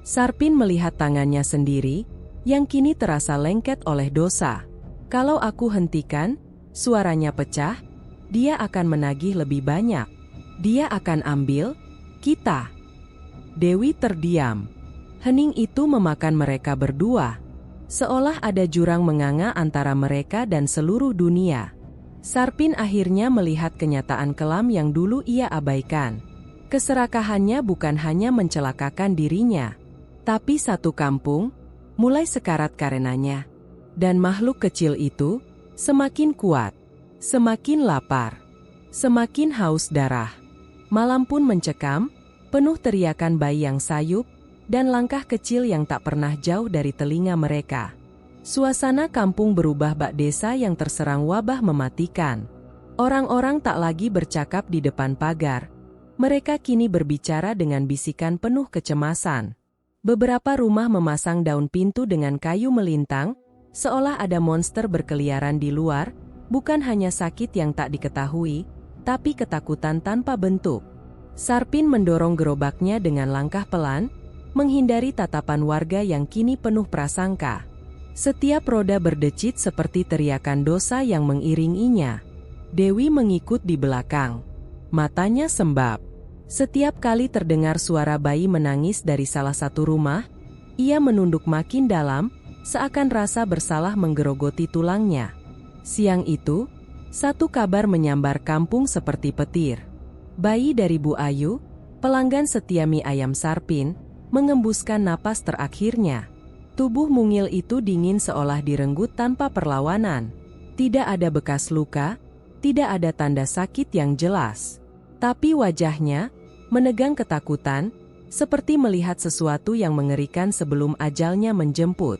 Sarpin melihat tangannya sendiri, yang kini terasa lengket oleh dosa. "Kalau aku hentikan," suaranya pecah, "dia akan menagih lebih banyak. Dia akan ambil kita." Dewi terdiam. Hening itu memakan mereka berdua. Seolah ada jurang menganga antara mereka dan seluruh dunia. Sarpin akhirnya melihat kenyataan kelam yang dulu ia abaikan. Keserakahannya bukan hanya mencelakakan dirinya, tapi satu kampung mulai sekarat karenanya. Dan makhluk kecil itu semakin kuat, semakin lapar, semakin haus darah. Malam pun mencekam, penuh teriakan bayi yang sayup, dan langkah kecil yang tak pernah jauh dari telinga mereka. Suasana kampung berubah bak desa yang terserang wabah mematikan. Orang-orang tak lagi bercakap di depan pagar. Mereka kini berbicara dengan bisikan penuh kecemasan. Beberapa rumah memasang daun pintu dengan kayu melintang, seolah ada monster berkeliaran di luar, bukan hanya sakit yang tak diketahui, tapi ketakutan tanpa bentuk. Sarpin mendorong gerobaknya dengan langkah pelan, menghindari tatapan warga yang kini penuh prasangka. Setiap roda berdecit seperti teriakan dosa yang mengiringinya. Dewi mengikut di belakang. Matanya sembab. Setiap kali terdengar suara bayi menangis dari salah satu rumah, ia menunduk makin dalam, seakan rasa bersalah menggerogoti tulangnya. Siang itu, satu kabar menyambar kampung seperti petir. Bayi dari Bu Ayu, pelanggan setia mie ayam Sarpin, mengembuskan napas terakhirnya. Tubuh mungil itu dingin seolah direnggut tanpa perlawanan. Tidak ada bekas luka, tidak ada tanda sakit yang jelas. Tapi wajahnya, menegang ketakutan, seperti melihat sesuatu yang mengerikan sebelum ajalnya menjemput.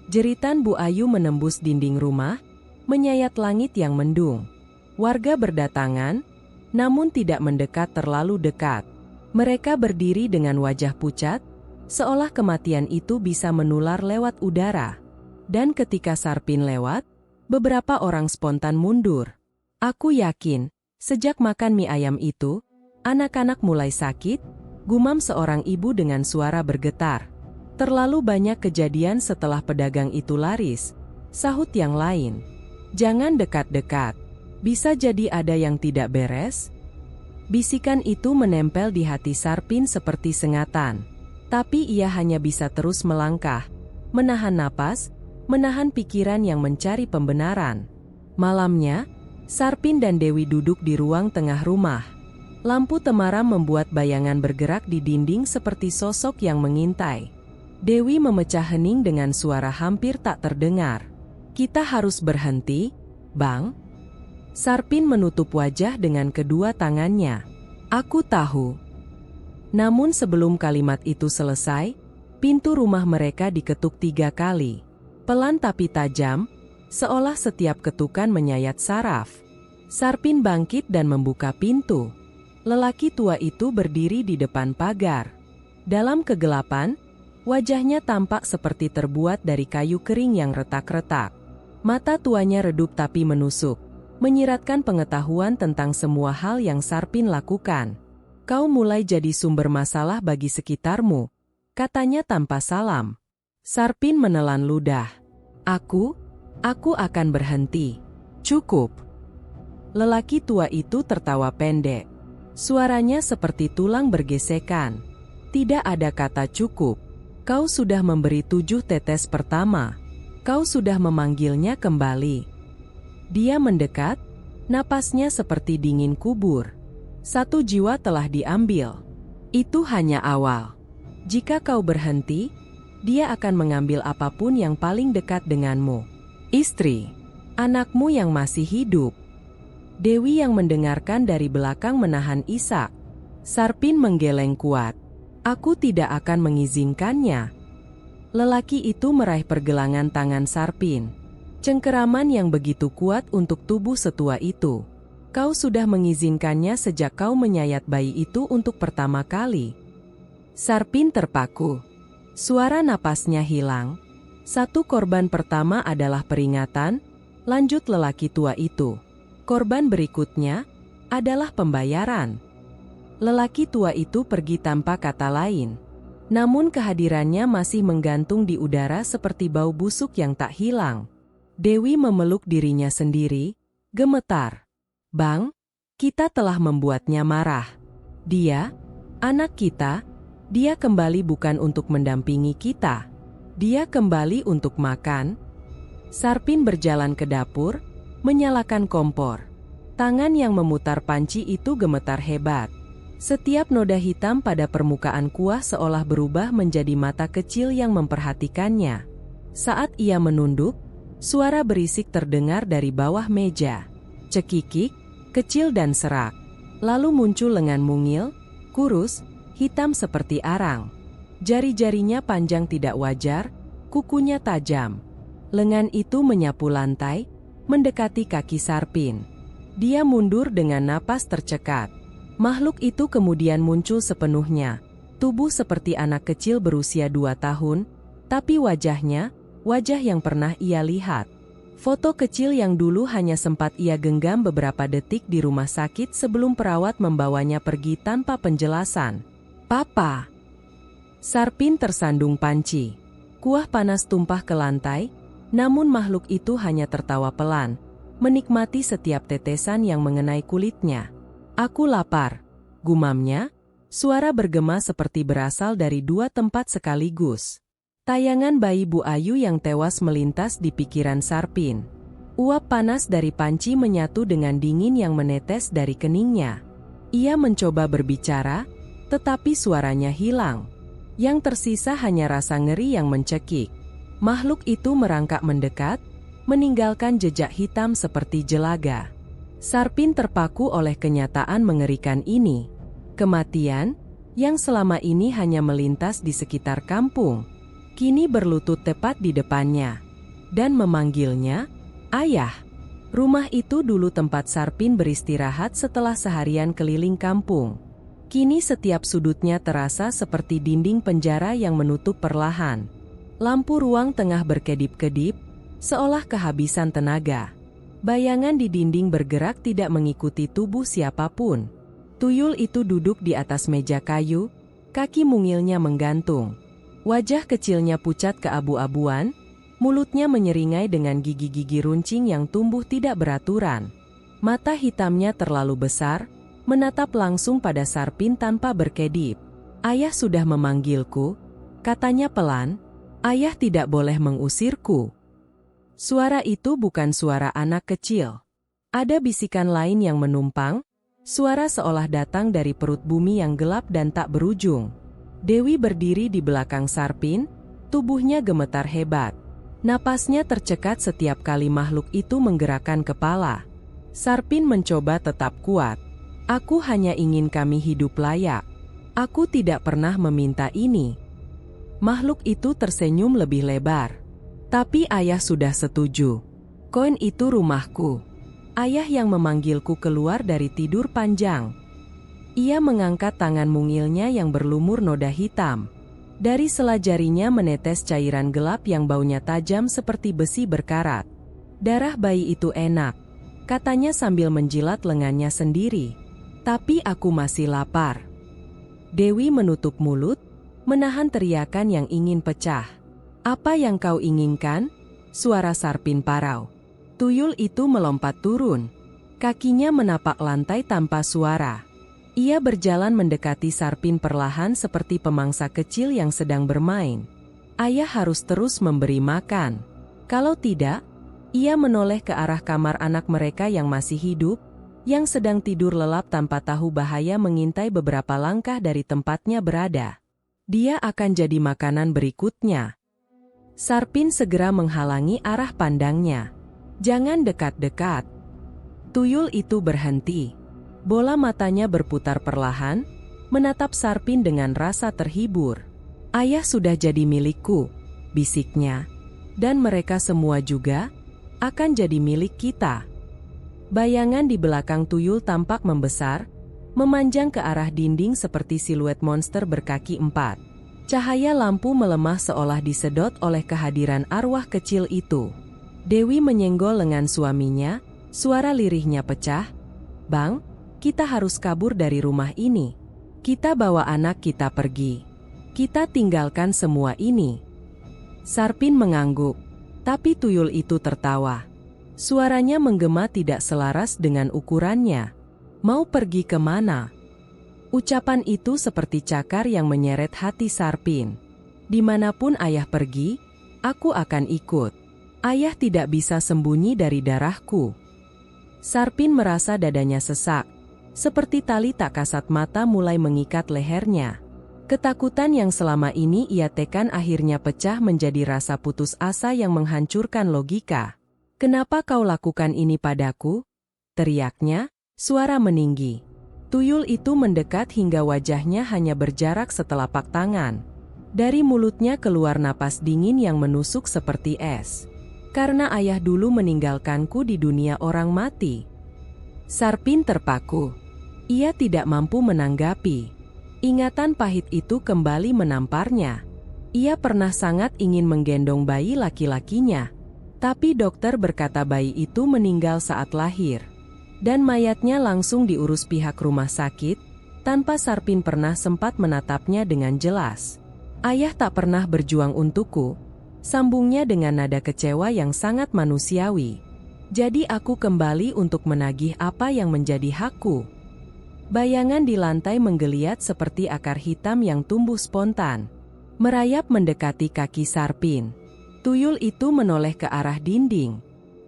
Jeritan Bu Ayu menembus dinding rumah, menyayat langit yang mendung. Warga berdatangan, namun tidak mendekat terlalu dekat. Mereka berdiri dengan wajah pucat, seolah kematian itu bisa menular lewat udara. Dan ketika Sarpin lewat, beberapa orang spontan mundur. Aku yakin, sejak makan mie ayam itu, anak-anak mulai sakit, gumam seorang ibu dengan suara bergetar. Terlalu banyak kejadian setelah pedagang itu laris, sahut yang lain. Jangan dekat-dekat, bisa jadi ada yang tidak beres. Bisikan itu menempel di hati Sarpin seperti sengatan. Tapi ia hanya bisa terus melangkah, menahan napas, menahan pikiran yang mencari pembenaran. Malamnya, Sarpin dan Dewi duduk di ruang tengah rumah. Lampu temaram membuat bayangan bergerak di dinding seperti sosok yang mengintai. Dewi memecah hening dengan suara hampir tak terdengar. Kita harus berhenti, Bang? Sarpin menutup wajah dengan kedua tangannya. Aku tahu. Namun sebelum kalimat itu selesai, pintu rumah mereka diketuk 3 kali. Pelan tapi tajam, seolah setiap ketukan menyayat saraf. Sarpin bangkit dan membuka pintu. Lelaki tua itu berdiri di depan pagar. Dalam kegelapan, wajahnya tampak seperti terbuat dari kayu kering yang retak-retak. Mata tuanya redup tapi menusuk, menyiratkan pengetahuan tentang semua hal yang Sarpin lakukan. Kau mulai jadi sumber masalah bagi sekitarmu, katanya tanpa salam. Sarpin menelan ludah. Aku akan berhenti. Cukup. Lelaki tua itu tertawa pendek. Suaranya seperti tulang bergesekan. Tidak ada kata cukup. Kau sudah memberi 7 tetes pertama. Kau sudah memanggilnya kembali. Dia mendekat, napasnya seperti dingin kubur. 1 jiwa telah diambil. Itu hanya awal. Jika kau berhenti, dia akan mengambil apapun yang paling dekat denganmu. Istri, anakmu yang masih hidup. Dewi yang mendengarkan dari belakang menahan isak. Sarpin menggeleng kuat. Aku tidak akan mengizinkannya. Lelaki itu meraih pergelangan tangan Sarpin. Cengkeraman yang begitu kuat untuk tubuh setua itu. Kau sudah mengizinkannya sejak kau menyayat bayi itu untuk pertama kali. Sarpin terpaku. Suara napasnya hilang. 1 korban pertama adalah peringatan, lanjut lelaki tua itu. Korban berikutnya adalah pembayaran. Lelaki tua itu pergi tanpa kata lain. Namun kehadirannya masih menggantung di udara seperti bau busuk yang tak hilang. Dewi memeluk dirinya sendiri, gemetar. Bang, kita telah membuatnya marah. Dia, anak kita, dia kembali bukan untuk mendampingi kita. Dia kembali untuk makan. Sarpin berjalan ke dapur, menyalakan kompor. Tangan yang memutar panci itu gemetar hebat. Setiap noda hitam pada permukaan kuah seolah berubah menjadi mata kecil yang memperhatikannya. Saat ia menunduk, suara berisik terdengar dari bawah meja. Cekikik, kecil dan serak. Lalu muncul lengan mungil, kurus, hitam seperti arang. Jari-jarinya panjang tidak wajar, kukunya tajam. Lengan itu menyapu lantai, mendekati kaki Sarpin. Dia mundur dengan napas tercekat. Makhluk itu kemudian muncul sepenuhnya. Tubuh seperti anak kecil berusia 2 tahun, tapi wajahnya, wajah yang pernah ia lihat. Foto kecil yang dulu hanya sempat ia genggam beberapa detik di rumah sakit sebelum perawat membawanya pergi tanpa penjelasan. "Papa!" Sarpin tersandung panci. Kuah panas tumpah ke lantai, namun makhluk itu hanya tertawa pelan, menikmati setiap tetesan yang mengenai kulitnya. "Aku lapar," gumamnya, suara bergema seperti berasal dari 2 tempat sekaligus. Tayangan bayi Bu Ayu yang tewas melintas di pikiran Sarpin. Uap panas dari panci menyatu dengan dingin yang menetes dari keningnya. Ia mencoba berbicara, tetapi suaranya hilang. Yang tersisa hanya rasa ngeri yang mencekik. Makhluk itu merangkak mendekat, meninggalkan jejak hitam seperti jelaga. Sarpin terpaku oleh kenyataan mengerikan ini. Kematian, yang selama ini hanya melintas di sekitar kampung, kini berlutut tepat di depannya. Dan memanggilnya, "Ayah." Rumah itu dulu tempat Sarpin beristirahat setelah seharian keliling kampung. Kini setiap sudutnya terasa seperti dinding penjara yang menutup perlahan. Lampu ruang tengah berkedip-kedip, seolah kehabisan tenaga. Bayangan di dinding bergerak tidak mengikuti tubuh siapapun. Tuyul itu duduk di atas meja kayu, kaki mungilnya menggantung. Wajah kecilnya pucat keabu-abuan, mulutnya menyeringai dengan gigi-gigi runcing yang tumbuh tidak beraturan. Mata hitamnya terlalu besar, menatap langsung pada Sarpin tanpa berkedip. "Ayah sudah memanggilku," katanya pelan. "Ayah tidak boleh mengusirku." Suara itu bukan suara anak kecil. Ada bisikan lain yang menumpang, suara seolah datang dari perut bumi yang gelap dan tak berujung. Dewi berdiri di belakang Sarpin, tubuhnya gemetar hebat. Napasnya tercekat setiap kali makhluk itu menggerakkan kepala. Sarpin mencoba tetap kuat. "Aku hanya ingin kami hidup layak. Aku tidak pernah meminta ini." Makhluk itu tersenyum lebih lebar. "Tapi ayah sudah setuju. Koin itu rumahku." Ayah yang memanggilku keluar dari tidur panjang. Ia mengangkat tangan mungilnya yang berlumur noda hitam. Dari sela jarinya menetes cairan gelap yang baunya tajam seperti besi berkarat. "Darah bayi itu enak," katanya sambil menjilat lengannya sendiri. "Tapi aku masih lapar." Dewi menutup mulut, menahan teriakan yang ingin pecah. "Apa yang kau inginkan?" Suara Sarpin parau. Tuyul itu melompat turun. Kakinya menapak lantai tanpa suara. Ia berjalan mendekati Sarpin perlahan seperti pemangsa kecil yang sedang bermain. Ayah harus terus memberi makan. Kalau tidak, ia menoleh ke arah kamar anak mereka yang masih hidup, yang sedang tidur lelap tanpa tahu bahaya mengintai beberapa langkah dari tempatnya berada. Dia akan jadi makanan berikutnya. Sarpin segera menghalangi arah pandangnya. "Jangan dekat-dekat." Tuyul itu berhenti. Bola matanya berputar perlahan, menatap Sarpin dengan rasa terhibur. "Ayah sudah jadi milikku," bisiknya. "Dan mereka semua juga akan jadi milik kita." Bayangan di belakang tuyul tampak membesar, memanjang ke arah dinding seperti siluet monster berkaki 4. Cahaya lampu melemah seolah disedot oleh kehadiran arwah kecil itu. Dewi menyenggol lengan suaminya, suara lirihnya pecah. "Bang, kita harus kabur dari rumah ini. Kita bawa anak kita pergi. Kita tinggalkan semua ini." Sarpin mengangguk, tapi tuyul itu tertawa. Suaranya menggema tidak selaras dengan ukurannya. "Mau pergi kemana?" Ucapan itu seperti cakar yang menyeret hati Sarpin. "Dimanapun ayah pergi, aku akan ikut. Ayah tidak bisa sembunyi dari darahku." Sarpin merasa dadanya sesak, seperti tali tak kasat mata mulai mengikat lehernya. Ketakutan yang selama ini ia tekan akhirnya pecah menjadi rasa putus asa yang menghancurkan logika. "Kenapa kau lakukan ini padaku?" teriaknya, suara meninggi. Tuyul itu mendekat hingga wajahnya hanya berjarak setelapak tangan. Dari mulutnya keluar napas dingin yang menusuk seperti es. Karena ayah dulu meninggalkanku di dunia orang mati. Sarpin terpaku. Ia tidak mampu menanggapi. Ingatan pahit itu kembali menamparnya. Ia pernah sangat ingin menggendong bayi laki-lakinya. Tapi dokter berkata bayi itu meninggal saat lahir. Dan mayatnya langsung diurus pihak rumah sakit, tanpa Sarpin pernah sempat menatapnya dengan jelas. Ayah tak pernah berjuang untukku, sambungnya dengan nada kecewa yang sangat manusiawi. Jadi aku kembali untuk menagih apa yang menjadi hakku. Bayangan di lantai menggeliat seperti akar hitam yang tumbuh spontan, merayap mendekati kaki Sarpin. Tuyul itu menoleh ke arah dinding.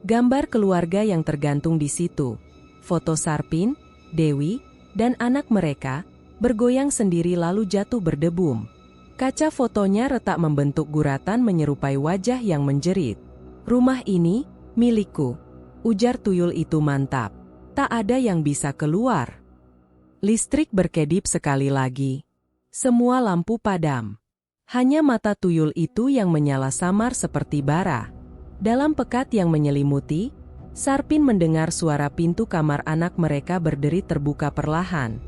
Gambar keluarga yang tergantung di situ. Foto Sarpin, Dewi, dan anak mereka, bergoyang sendiri lalu jatuh berdebum. Kaca fotonya retak membentuk guratan menyerupai wajah yang menjerit. "Rumah ini, milikku," ujar tuyul itu mantap. "Tak ada yang bisa keluar." Listrik berkedip sekali lagi. Semua lampu padam. Hanya mata tuyul itu yang menyala samar seperti bara. Dalam pekat yang menyelimuti, Sarpin mendengar suara pintu kamar anak mereka berderit terbuka perlahan.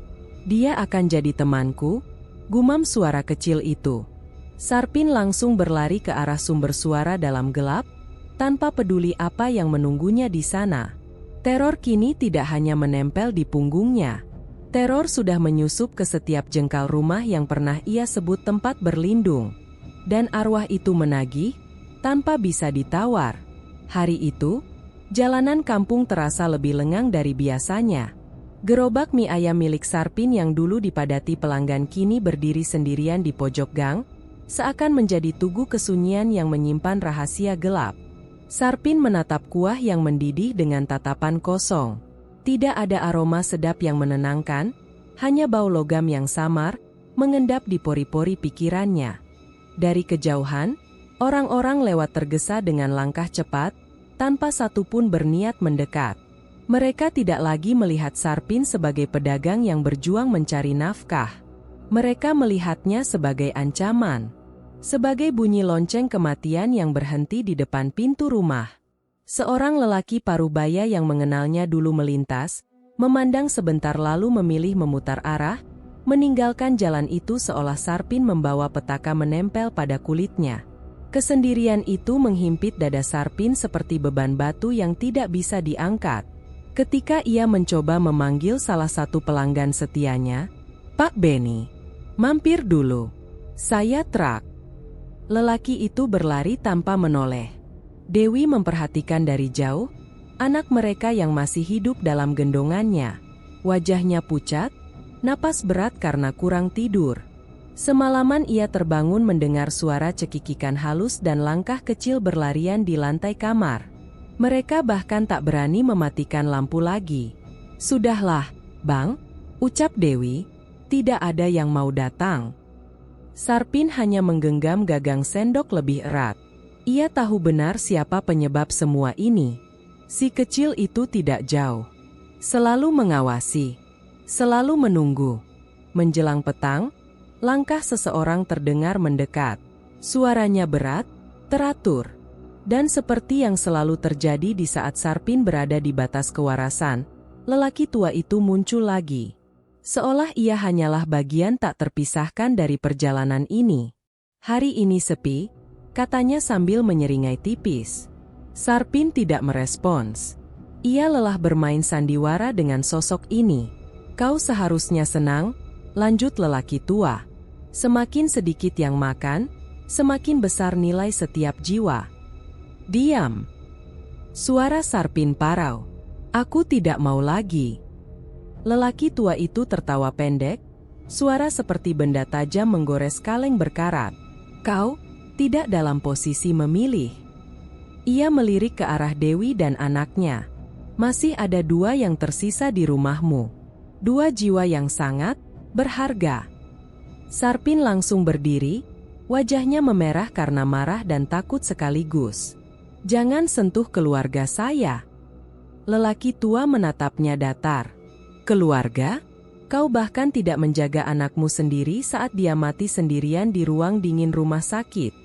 "Dia akan jadi temanku," gumam suara kecil itu. Sarpin langsung berlari ke arah sumber suara dalam gelap, tanpa peduli apa yang menunggunya di sana. Teror kini tidak hanya menempel di punggungnya. Teror sudah menyusup ke setiap jengkal rumah yang pernah ia sebut tempat berlindung. Dan arwah itu menagih, tanpa bisa ditawar. Hari itu, jalanan kampung terasa lebih lengang dari biasanya. Gerobak mie ayam milik Sarpin yang dulu dipadati pelanggan kini berdiri sendirian di pojok gang, seakan menjadi tugu kesunyian yang menyimpan rahasia gelap. Sarpin menatap kuah yang mendidih dengan tatapan kosong. Tidak ada aroma sedap yang menenangkan, hanya bau logam yang samar, mengendap di pori-pori pikirannya. Dari kejauhan, orang-orang lewat tergesa dengan langkah cepat, tanpa satupun berniat mendekat. Mereka tidak lagi melihat Sarpin sebagai pedagang yang berjuang mencari nafkah. Mereka melihatnya sebagai ancaman. Sebagai bunyi lonceng kematian yang berhenti di depan pintu rumah. Seorang lelaki parubaya yang mengenalnya dulu melintas, memandang sebentar lalu memilih memutar arah, meninggalkan jalan itu seolah Sarpin membawa petaka menempel pada kulitnya. Kesendirian itu menghimpit dada Sarpin seperti beban batu yang tidak bisa diangkat. Ketika ia mencoba memanggil salah satu pelanggan setianya, "Pak Benny, mampir dulu. Saya truk." Lelaki itu berlari tanpa menoleh. Dewi memperhatikan dari jauh, anak mereka yang masih hidup dalam gendongannya. Wajahnya pucat, napas berat karena kurang tidur. Semalaman ia terbangun mendengar suara cekikikan halus dan langkah kecil berlarian di lantai kamar. Mereka bahkan tak berani mematikan lampu lagi. "Sudahlah, Bang," ucap Dewi, "tidak ada yang mau datang." Sarpin hanya menggenggam gagang sendok lebih erat. Ia tahu benar siapa penyebab semua ini. Si kecil itu tidak jauh. Selalu mengawasi. Selalu menunggu. Menjelang petang, langkah seseorang terdengar mendekat. Suaranya berat, teratur. Dan seperti yang selalu terjadi di saat Sarpin berada di batas kewarasan, lelaki tua itu muncul lagi. Seolah ia hanyalah bagian tak terpisahkan dari perjalanan ini. "Hari ini sepi," katanya sambil menyeringai tipis. Sarpin tidak merespons. Ia lelah bermain sandiwara dengan sosok ini. "Kau seharusnya senang," lanjut lelaki tua. "Semakin sedikit yang makan, semakin besar nilai setiap jiwa." "Diam!" Suara Sarpin parau. "Aku tidak mau lagi." Lelaki tua itu tertawa pendek, suara seperti benda tajam menggores kaleng berkarat. "Kau tidak dalam posisi memilih." Ia melirik ke arah Dewi dan anaknya. "Masih ada 2 yang tersisa di rumahmu. 2 jiwa yang sangat berharga." Sarpin langsung berdiri, wajahnya memerah karena marah dan takut sekaligus. "Jangan sentuh keluarga saya." Lelaki tua menatapnya datar. "Keluarga? Kau bahkan tidak menjaga anakmu sendiri saat dia mati sendirian di ruang dingin rumah sakit."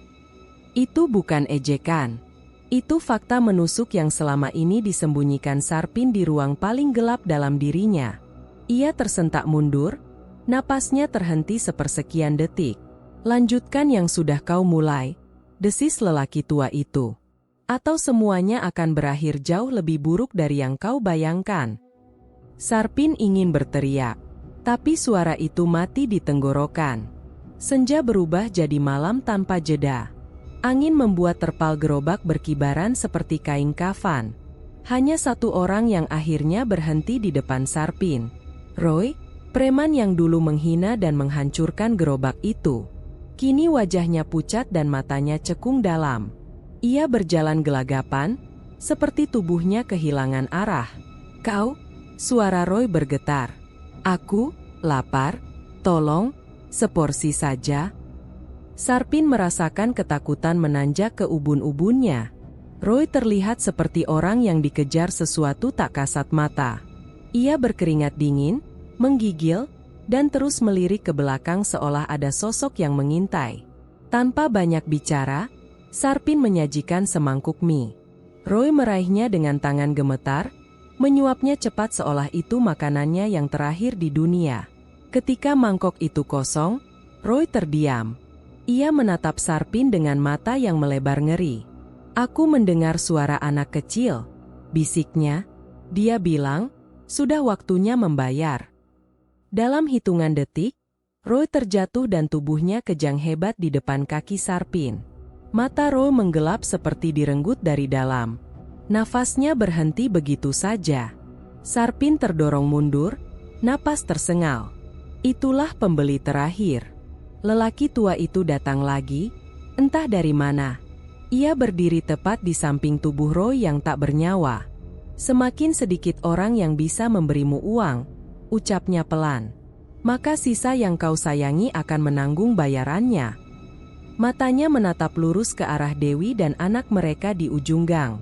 Itu bukan ejekan. Itu fakta menusuk yang selama ini disembunyikan Sarpin di ruang paling gelap dalam dirinya. Ia tersentak mundur, napasnya terhenti sepersekian detik. "Lanjutkan yang sudah kau mulai," desis lelaki tua itu. "Atau semuanya akan berakhir jauh lebih buruk dari yang kau bayangkan." Sarpin ingin berteriak, tapi suara itu mati di tenggorokan. Senja berubah jadi malam tanpa jeda. Angin membuat terpal gerobak berkibaran seperti kain kafan. Hanya satu orang yang akhirnya berhenti di depan Sarpin. Roy, preman yang dulu menghina dan menghancurkan gerobak itu. Kini wajahnya pucat dan matanya cekung dalam. Ia berjalan gelagapan, seperti tubuhnya kehilangan arah. "Kau?" Suara Roy bergetar. "Aku, lapar. Tolong, seporsi saja." Sarpin merasakan ketakutan menanjak ke ubun-ubunnya. Roy terlihat seperti orang yang dikejar sesuatu tak kasat mata. Ia berkeringat dingin, menggigil, dan terus melirik ke belakang seolah ada sosok yang mengintai. Tanpa banyak bicara, Sarpin menyajikan semangkuk mie. Roy meraihnya dengan tangan gemetar, menyuapnya cepat seolah itu makanannya yang terakhir di dunia. Ketika mangkok itu kosong, Roy terdiam. Ia menatap Sarpin dengan mata yang melebar ngeri. "Aku mendengar suara anak kecil," bisiknya. Dia bilang, "Sudah waktunya membayar." Dalam hitungan detik, Roy terjatuh dan tubuhnya kejang hebat di depan kaki Sarpin. Mata Roy menggelap seperti direnggut dari dalam. Nafasnya berhenti begitu saja. Sarpin terdorong mundur, napas tersengal. Itulah pembeli terakhir. Lelaki tua itu datang lagi, entah dari mana. Ia berdiri tepat di samping tubuh Roy yang tak bernyawa. "Semakin sedikit orang yang bisa memberimu uang," ucapnya pelan. "Maka sisa yang kau sayangi akan menanggung bayarannya." Matanya menatap lurus ke arah Dewi dan anak mereka di ujung gang.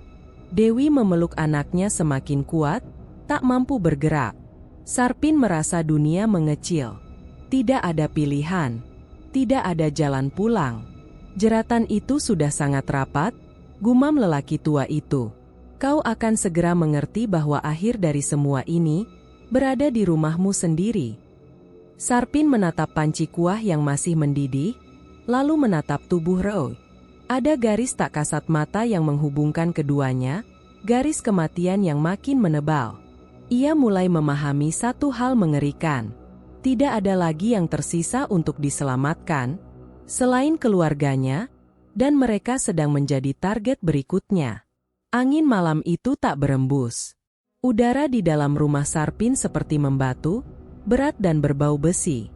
Dewi memeluk anaknya semakin kuat, tak mampu bergerak. Sarpin merasa dunia mengecil. Tidak ada pilihan. Tidak ada jalan pulang. Jeratan itu sudah sangat rapat, gumam lelaki tua itu. "Kau akan segera mengerti bahwa akhir dari semua ini berada di rumahmu sendiri." Sarpin menatap panci kuah yang masih mendidih, lalu menatap tubuh Roy. Ada garis tak kasat mata yang menghubungkan keduanya, garis kematian yang makin menebal. Ia mulai memahami satu hal mengerikan. Tidak ada lagi yang tersisa untuk diselamatkan, selain keluarganya, dan mereka sedang menjadi target berikutnya. Angin malam itu tak berembus. Udara di dalam rumah Sarpin seperti membatu, berat dan berbau besi.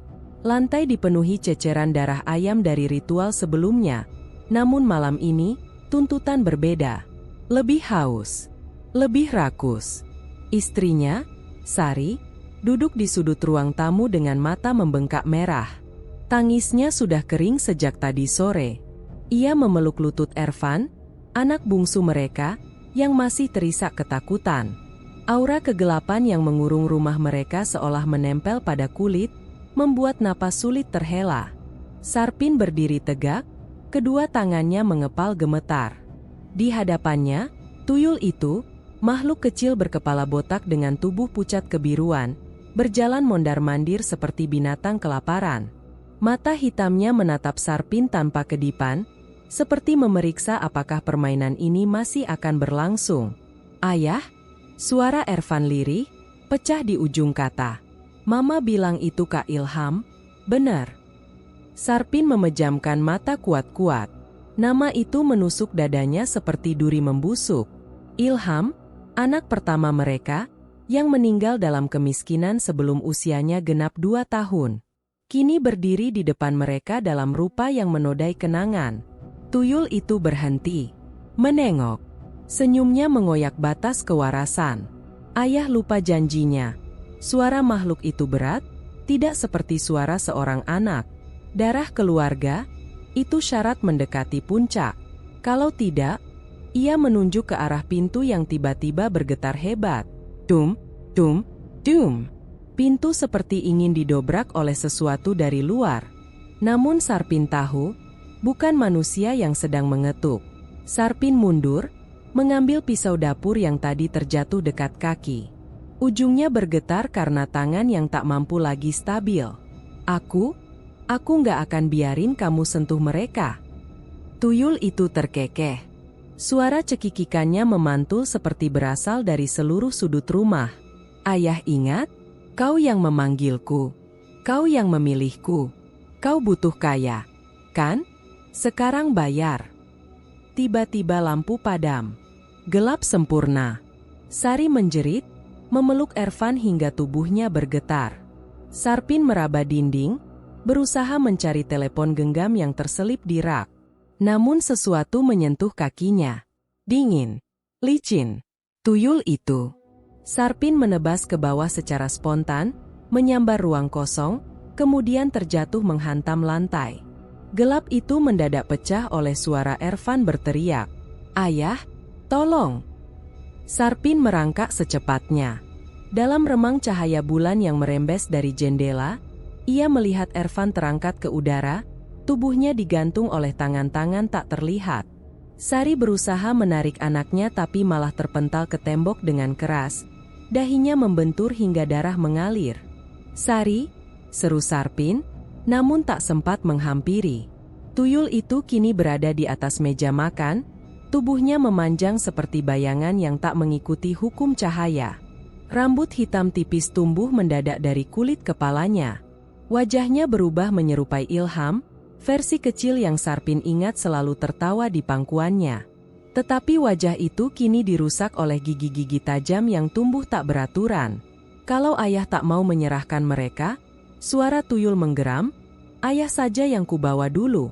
Lantai dipenuhi ceceran darah ayam dari ritual sebelumnya, namun malam ini, tuntutan berbeda. Lebih haus, lebih rakus. Istrinya, Sari, duduk di sudut ruang tamu dengan mata membengkak merah. Tangisnya sudah kering sejak tadi sore. Ia memeluk lutut Ervan, anak bungsu mereka, yang masih terisak ketakutan. Aura kegelapan yang mengurung rumah mereka seolah menempel pada kulit, membuat napas sulit terhela. Sarpin berdiri tegak, kedua tangannya mengepal gemetar. Di hadapannya, tuyul itu, makhluk kecil berkepala botak dengan tubuh pucat kebiruan, berjalan mondar-mandir seperti binatang kelaparan. Mata hitamnya menatap Sarpin tanpa kedipan, seperti memeriksa apakah permainan ini masih akan berlangsung. "Ayah?" Suara Ervan lirih, pecah di ujung kata. "Mama bilang itu Kak Ilham, benar?" Sarpin memejamkan mata kuat-kuat. Nama itu menusuk dadanya seperti duri membusuk. Ilham, anak pertama mereka, yang meninggal dalam kemiskinan sebelum usianya genap 2 tahun. Kini berdiri di depan mereka dalam rupa yang menodai kenangan. Tuyul itu berhenti, menengok. Senyumnya mengoyak batas kewarasan. Ayah lupa janjinya. Suara makhluk itu berat, tidak seperti suara seorang anak. Darah keluarga, itu syarat mendekati puncak. Kalau tidak, ia menunjuk ke arah pintu yang tiba-tiba bergetar hebat. Dum, dum, dum. Pintu seperti ingin didobrak oleh sesuatu dari luar. Namun Sarpin tahu, bukan manusia yang sedang mengetuk. Sarpin mundur, mengambil pisau dapur yang tadi terjatuh dekat kaki. Ujungnya bergetar karena tangan yang tak mampu lagi stabil. Aku nggak akan biarin kamu sentuh mereka. Tuyul itu terkekeh. Suara cekikikannya memantul seperti berasal dari seluruh sudut rumah. Ayah ingat, kau yang memanggilku. Kau yang memilihku. Kau butuh kaya, kan? Sekarang bayar. Tiba-tiba lampu padam. Gelap sempurna. Sari menjerit, memeluk Ervan hingga tubuhnya bergetar. Sarpin meraba dinding, berusaha mencari telepon genggam yang terselip di rak. Namun sesuatu menyentuh kakinya. Dingin, licin. Tuyul itu. Sarpin menebas ke bawah secara spontan, menyambar ruang kosong, kemudian terjatuh menghantam lantai. Gelap itu mendadak pecah oleh suara Ervan berteriak, "Ayah, tolong!" Sarpin merangkak secepatnya. Dalam remang cahaya bulan yang merembes dari jendela, ia melihat Ervan terangkat ke udara, tubuhnya digantung oleh tangan-tangan tak terlihat. Sari berusaha menarik anaknya tapi malah terpental ke tembok dengan keras. Dahinya membentur hingga darah mengalir. "Sari!" seru Sarpin, namun tak sempat menghampiri. Tuyul itu kini berada di atas meja makan, tubuhnya memanjang seperti bayangan yang tak mengikuti hukum cahaya. Rambut hitam tipis tumbuh mendadak dari kulit kepalanya. Wajahnya berubah menyerupai Ilham, versi kecil yang Sarpin ingat selalu tertawa di pangkuannya. Tetapi wajah itu kini dirusak oleh gigi-gigi tajam yang tumbuh tak beraturan. "Kalau ayah tak mau menyerahkan mereka," suara Tuyul menggeram, "ayah saja yang kubawa dulu."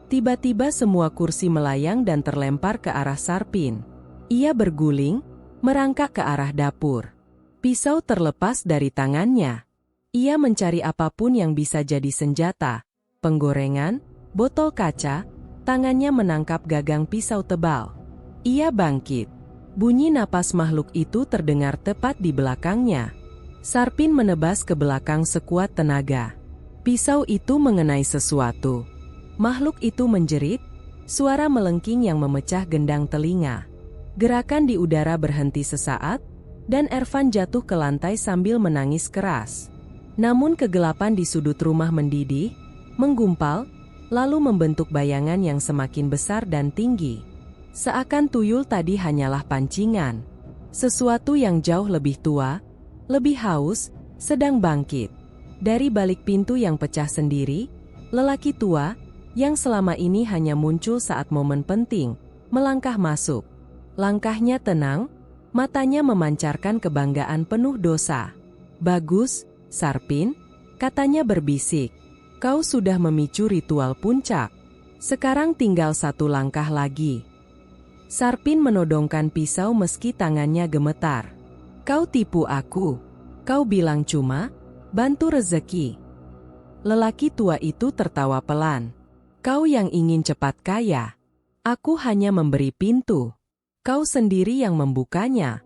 Tiba-tiba semua kursi melayang dan terlempar ke arah Sarpin. Ia berguling, merangkak ke arah dapur. Pisau terlepas dari tangannya. Ia mencari apapun yang bisa jadi senjata. Penggorengan, botol kaca, tangannya menangkap gagang pisau tebal. Ia bangkit. Bunyi napas makhluk itu terdengar tepat di belakangnya. Sarpin menebas ke belakang sekuat tenaga. Pisau itu mengenai sesuatu. Makhluk itu menjerit, suara melengking yang memecah gendang telinga. Gerakan di udara berhenti sesaat, dan Ervan jatuh ke lantai sambil menangis keras. Namun kegelapan di sudut rumah mendidih, menggumpal, lalu membentuk bayangan yang semakin besar dan tinggi. Seakan tuyul tadi hanyalah pancingan. Sesuatu yang jauh lebih tua, lebih haus, sedang bangkit. Dari balik pintu yang pecah sendiri, lelaki tua, yang selama ini hanya muncul saat momen penting, melangkah masuk. Langkahnya tenang, matanya memancarkan kebanggaan penuh dosa. "Bagus, Sarpin," katanya berbisik. "Kau sudah memicu ritual puncak. Sekarang tinggal satu langkah lagi." Sarpin menodongkan pisau meski tangannya gemetar. "Kau tipu aku. Kau bilang cuma bantu rezeki." Lelaki tua itu tertawa pelan. "Kau yang ingin cepat kaya. Aku hanya memberi pintu. Kau sendiri yang membukanya."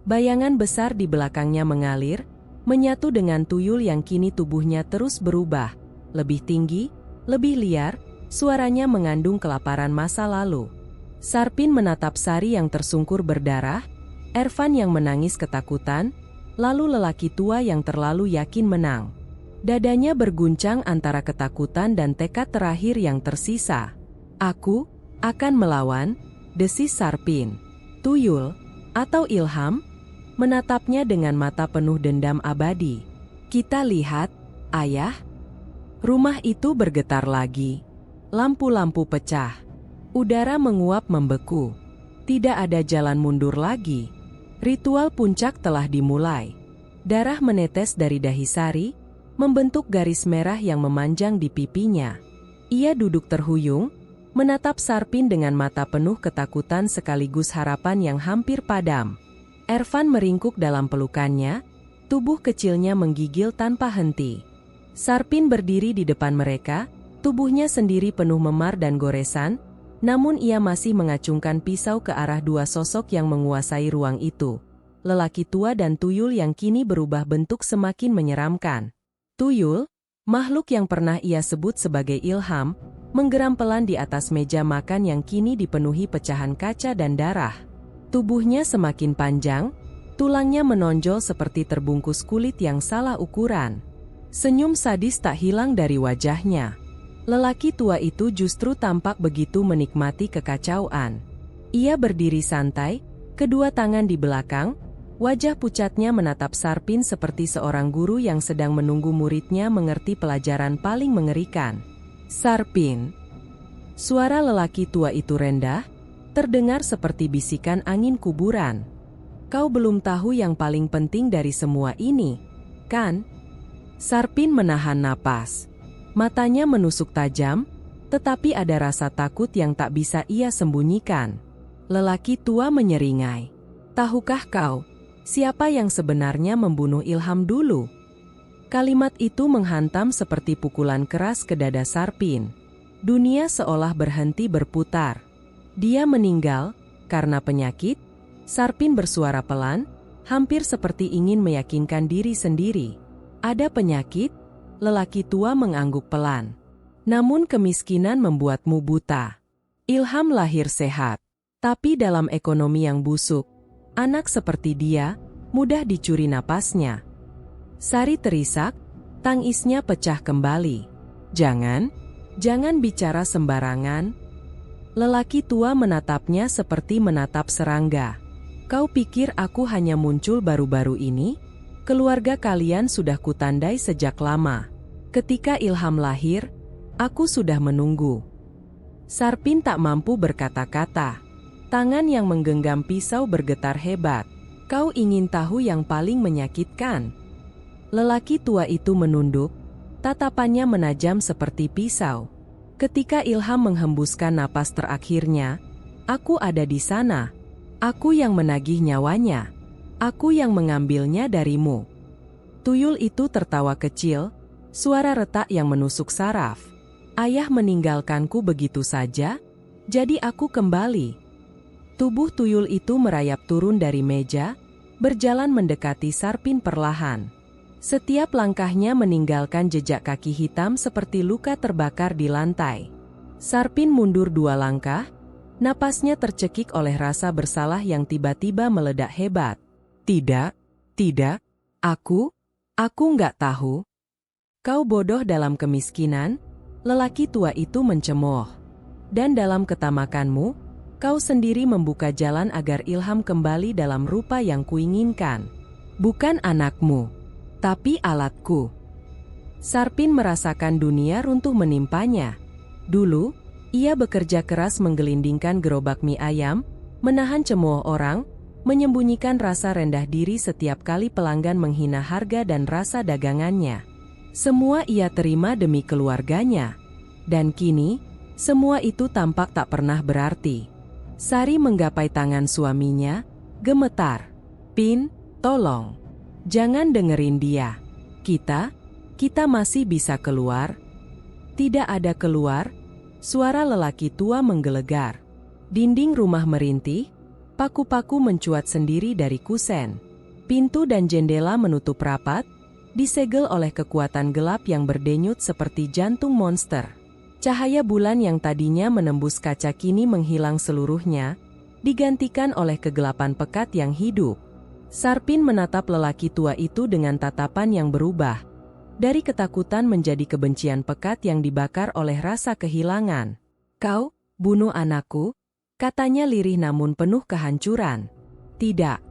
Bayangan besar di belakangnya mengalir, menyatu dengan tuyul yang kini tubuhnya terus berubah. Lebih tinggi, lebih liar, suaranya mengandung kelaparan masa lalu. Sarpin menatap Sari yang tersungkur berdarah, Ervan yang menangis ketakutan, lalu lelaki tua yang terlalu yakin menang. Dadanya berguncang antara ketakutan dan tekad terakhir yang tersisa. "Aku akan melawan," desis Sarpin. Tuyul, atau Ilham, menatapnya dengan mata penuh dendam abadi. "Kita lihat, ayah." Rumah itu bergetar lagi. Lampu-lampu pecah. Udara menguap membeku. Tidak ada jalan mundur lagi. Ritual puncak telah dimulai. Darah menetes dari dahi Sari, membentuk garis merah yang memanjang di pipinya. Ia duduk terhuyung, menatap Sarpin dengan mata penuh ketakutan sekaligus harapan yang hampir padam. Ervan meringkuk dalam pelukannya, tubuh kecilnya menggigil tanpa henti. Sarpin berdiri di depan mereka, tubuhnya sendiri penuh memar dan goresan, namun ia masih mengacungkan pisau ke arah dua sosok yang menguasai ruang itu. Lelaki tua dan tuyul yang kini berubah bentuk semakin menyeramkan. Tuyul, makhluk yang pernah ia sebut sebagai Ilham, menggeram pelan di atas meja makan yang kini dipenuhi pecahan kaca dan darah. Tubuhnya semakin panjang, tulangnya menonjol seperti terbungkus kulit yang salah ukuran. Senyum sadis tak hilang dari wajahnya. Lelaki tua itu justru tampak begitu menikmati kekacauan. Ia berdiri santai, kedua tangan di belakang, wajah pucatnya menatap Sarpin seperti seorang guru yang sedang menunggu muridnya mengerti pelajaran paling mengerikan. Sarpin. Suara lelaki tua itu rendah, terdengar seperti bisikan angin kuburan. Kau belum tahu yang paling penting dari semua ini, kan? Sarpin menahan napas. Matanya menusuk tajam, tetapi ada rasa takut yang tak bisa ia sembunyikan. Lelaki tua menyeringai. Tahukah kau, siapa yang sebenarnya membunuh Ilham dulu? Kalimat itu menghantam seperti pukulan keras ke dada Sarpin. Dunia seolah berhenti berputar. Dia meninggal karena penyakit. Sarpin bersuara pelan, hampir seperti ingin meyakinkan diri sendiri. Ada penyakit? Lelaki tua mengangguk pelan. Namun kemiskinan membuatmu buta. Ilham lahir sehat. Tapi dalam ekonomi yang busuk, anak seperti dia, mudah dicuri napasnya. Sari terisak, tangisnya pecah kembali. Jangan bicara sembarangan. Lelaki tua menatapnya seperti menatap serangga. Kau pikir aku hanya muncul baru-baru ini? Keluarga kalian sudah kutandai sejak lama. Ketika Ilham lahir, aku sudah menunggu. Sarpin tak mampu berkata-kata. Tangan yang menggenggam pisau bergetar hebat. Kau ingin tahu yang paling menyakitkan? Lelaki tua itu menunduk, tatapannya menajam seperti pisau. Ketika Ilham menghembuskan napas terakhirnya, aku ada di sana. Aku yang menagih nyawanya. Aku yang mengambilnya darimu. Tuyul itu tertawa kecil, suara retak yang menusuk saraf. Ayah meninggalkanku begitu saja, jadi aku kembali. Tubuh tuyul itu merayap turun dari meja, berjalan mendekati Sarpin perlahan. Setiap langkahnya meninggalkan jejak kaki hitam seperti luka terbakar di lantai. Sarpin mundur 2 langkah, napasnya tercekik oleh rasa bersalah yang tiba-tiba meledak hebat. Tidak, aku nggak tahu. Kau bodoh dalam kemiskinan, lelaki tua itu mencemooh. Dan dalam ketamakanmu, kau sendiri membuka jalan agar Ilham kembali dalam rupa yang kuinginkan. Bukan anakmu, tapi alatku. Sarpin merasakan dunia runtuh menimpanya. Dulu, ia bekerja keras menggelindingkan gerobak mie ayam, menahan cemooh orang, menyembunyikan rasa rendah diri setiap kali pelanggan menghina harga dan rasa dagangannya. Semua ia terima demi keluarganya. Dan kini, semua itu tampak tak pernah berarti. Sari menggapai tangan suaminya, gemetar. Pin, tolong. Jangan dengerin dia. Kita masih bisa keluar. Tidak ada keluar. Suara lelaki tua menggelegar. Dinding rumah merintih, paku-paku mencuat sendiri dari kusen. Pintu dan jendela menutup rapat, disegel oleh kekuatan gelap yang berdenyut seperti jantung monster. Cahaya bulan yang tadinya menembus kaca kini menghilang seluruhnya, digantikan oleh kegelapan pekat yang hidup. Sarpin menatap lelaki tua itu dengan tatapan yang berubah. Dari ketakutan menjadi kebencian pekat yang dibakar oleh rasa kehilangan. Kau, bunuh anakku? Katanya lirih namun penuh kehancuran. Tidak.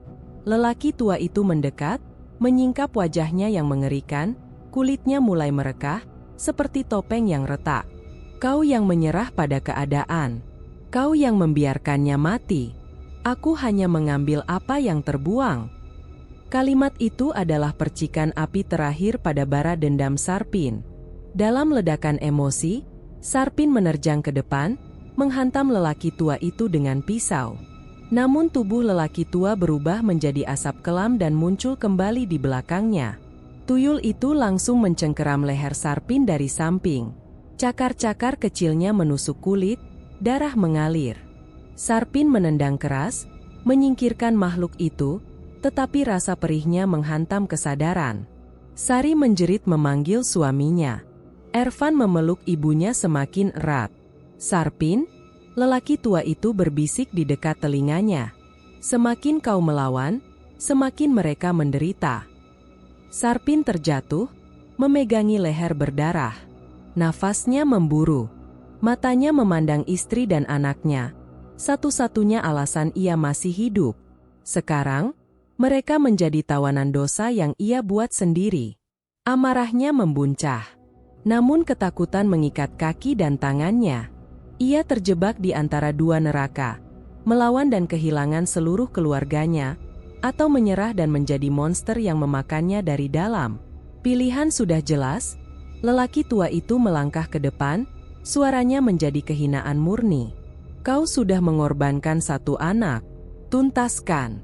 Lelaki tua itu mendekat, menyingkap wajahnya yang mengerikan, kulitnya mulai merekah, seperti topeng yang retak. Kau yang menyerah pada keadaan. Kau yang membiarkannya mati. Aku hanya mengambil apa yang terbuang. Kalimat itu adalah percikan api terakhir pada bara dendam Sarpin. Dalam ledakan emosi, Sarpin menerjang ke depan, menghantam lelaki tua itu dengan pisau. Namun tubuh lelaki tua berubah menjadi asap kelam dan muncul kembali di belakangnya. Tuyul itu langsung mencengkeram leher Sarpin dari samping. Cakar-cakar kecilnya menusuk kulit, darah mengalir. Sarpin menendang keras, menyingkirkan makhluk itu, tetapi rasa perihnya menghantam kesadaran. Sari menjerit memanggil suaminya. Ervan memeluk ibunya semakin erat. "Sarpin," lelaki tua itu berbisik di dekat telinganya. "Semakin kau melawan, semakin mereka menderita." Sarpin terjatuh, memegangi leher berdarah. Nafasnya memburu. Matanya memandang istri dan anaknya. Satu-satunya alasan ia masih hidup. Sekarang, mereka menjadi tawanan dosa yang ia buat sendiri. Amarahnya membuncah. Namun ketakutan mengikat kaki dan tangannya. Ia terjebak di antara dua neraka, melawan dan kehilangan seluruh keluarganya, atau menyerah dan menjadi monster yang memakannya dari dalam. Pilihan sudah jelas, lelaki tua itu melangkah ke depan, suaranya menjadi kehinaan murni. "Kau sudah mengorbankan satu anak. Tuntaskan.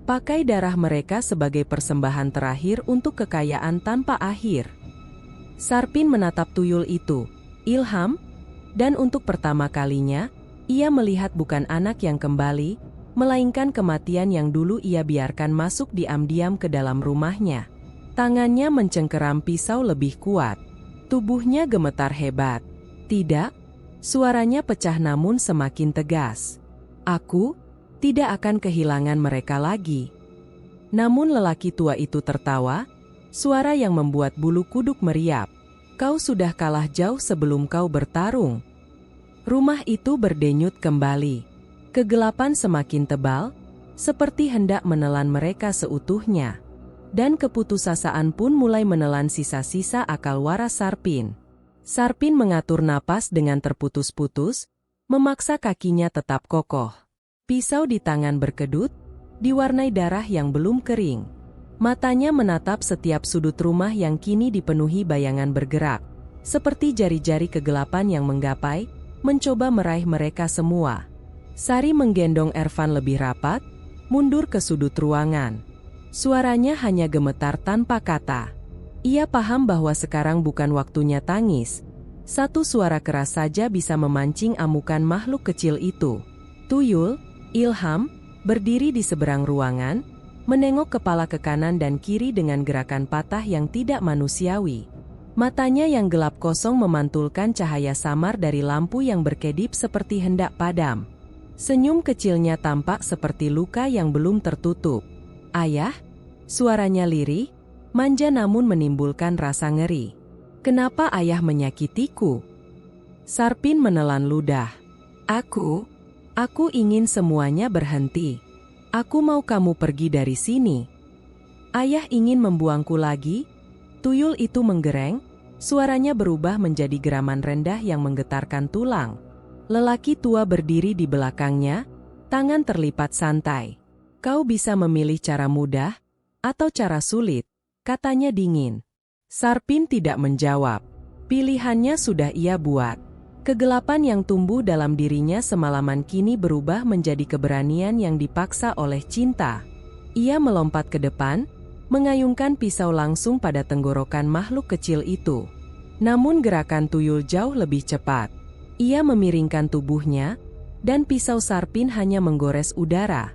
Pakai darah mereka sebagai persembahan terakhir untuk kekayaan tanpa akhir." Sarpin menatap tuyul itu, ilham, dan untuk pertama kalinya, ia melihat bukan anak yang kembali, melainkan kematian yang dulu ia biarkan masuk diam-diam ke dalam rumahnya. Tangannya mencengkeram pisau lebih kuat. Tubuhnya gemetar hebat. "Tidak," suaranya pecah namun semakin tegas. "Aku tidak akan kehilangan mereka lagi." Namun lelaki tua itu tertawa, suara yang membuat bulu kuduk meriap. "Kau sudah kalah jauh sebelum kau bertarung." Rumah itu berdenyut kembali. Kegelapan semakin tebal, seperti hendak menelan mereka seutuhnya. Dan keputusasaan pun mulai menelan sisa-sisa akal waras Sarpin. Sarpin mengatur napas dengan terputus-putus, memaksa kakinya tetap kokoh. Pisau di tangan berkedut, diwarnai darah yang belum kering. Matanya menatap setiap sudut rumah yang kini dipenuhi bayangan bergerak, seperti jari-jari kegelapan yang menggapai, mencoba meraih mereka semua. Sari menggendong Ervan lebih rapat, mundur ke sudut ruangan. Suaranya hanya gemetar tanpa kata. Ia paham bahwa sekarang bukan waktunya tangis. Satu suara keras saja bisa memancing amukan makhluk kecil itu. Tuyul, Ilham, berdiri di seberang ruangan, menengok kepala ke kanan dan kiri dengan gerakan patah yang tidak manusiawi. Matanya yang gelap kosong memantulkan cahaya samar dari lampu yang berkedip seperti hendak padam. Senyum kecilnya tampak seperti luka yang belum tertutup. "Ayah?" Suaranya lirih, manja namun menimbulkan rasa ngeri. "Kenapa ayah menyakitiku?" Sarpin menelan ludah. Aku ingin semuanya berhenti. Aku mau kamu pergi dari sini." "Ayah ingin membuangku lagi?" Tuyul itu menggereng, suaranya berubah menjadi geraman rendah yang menggetarkan tulang. Lelaki tua berdiri di belakangnya, tangan terlipat santai. "Kau bisa memilih cara mudah atau cara sulit," katanya dingin. Sarpin tidak menjawab. Pilihannya sudah ia buat. Kegelapan yang tumbuh dalam dirinya semalaman kini berubah menjadi keberanian yang dipaksa oleh cinta. Ia melompat ke depan, mengayunkan pisau langsung pada tenggorokan makhluk kecil itu. Namun gerakan tuyul jauh lebih cepat. Ia memiringkan tubuhnya, dan pisau Sarpin hanya menggores udara.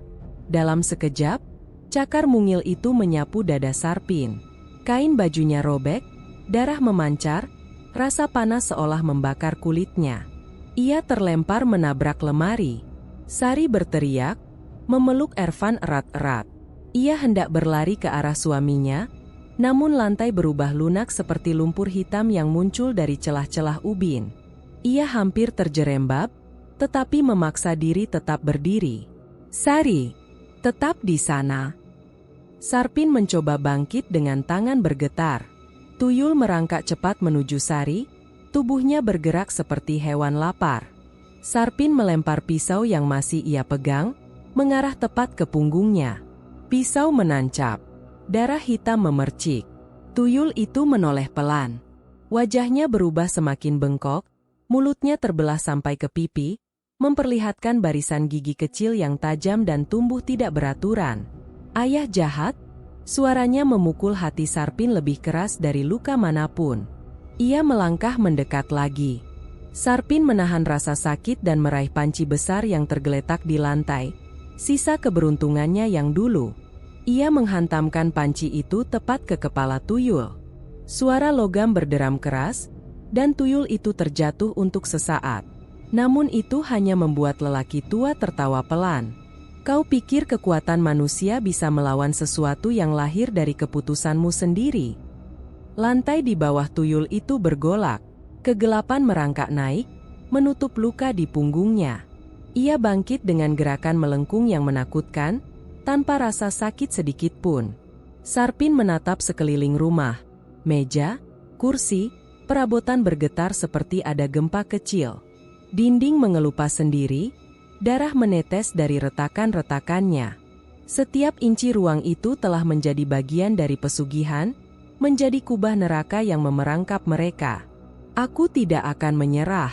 Dalam sekejap, cakar mungil itu menyapu dada Sarpin. Kain bajunya robek, darah memancar, rasa panas seolah membakar kulitnya. Ia terlempar menabrak lemari. Sari berteriak, memeluk Ervan erat-erat. Ia hendak berlari ke arah suaminya, namun lantai berubah lunak seperti lumpur hitam yang muncul dari celah-celah ubin. Ia hampir terjerembab, tetapi memaksa diri tetap berdiri. "Sari, tetap di sana." Sarpin mencoba bangkit dengan tangan bergetar. Tuyul merangkak cepat menuju Sari, tubuhnya bergerak seperti hewan lapar. Sarpin melempar pisau yang masih ia pegang, mengarah tepat ke punggungnya. Pisau menancap. Darah hitam memercik. Tuyul itu menoleh pelan. Wajahnya berubah semakin bengkok, mulutnya terbelah sampai ke pipi, memperlihatkan barisan gigi kecil yang tajam dan tumbuh tidak beraturan. "Ayah jahat?" Suaranya memukul hati Sarpin lebih keras dari luka manapun. Ia melangkah mendekat lagi. Sarpin menahan rasa sakit dan meraih panci besar yang tergeletak di lantai, sisa keberuntungannya yang dulu. Ia menghantamkan panci itu tepat ke kepala tuyul. Suara logam berderam keras, dan tuyul itu terjatuh untuk sesaat. Namun itu hanya membuat lelaki tua tertawa pelan. Kau pikir kekuatan manusia bisa melawan sesuatu yang lahir dari keputusanmu sendiri? Lantai di bawah tuyul itu bergolak. Kegelapan merangkak naik, menutup luka di punggungnya. Ia bangkit dengan gerakan melengkung yang menakutkan, tanpa rasa sakit sedikit pun. Sarpin menatap sekeliling rumah. Meja, kursi, perabotan bergetar seperti ada gempa kecil. Dinding mengelupas sendiri, darah menetes dari retakan-retakannya. Setiap inci ruang itu telah menjadi bagian dari pesugihan, menjadi kubah neraka yang memerangkap mereka. Aku tidak akan menyerah.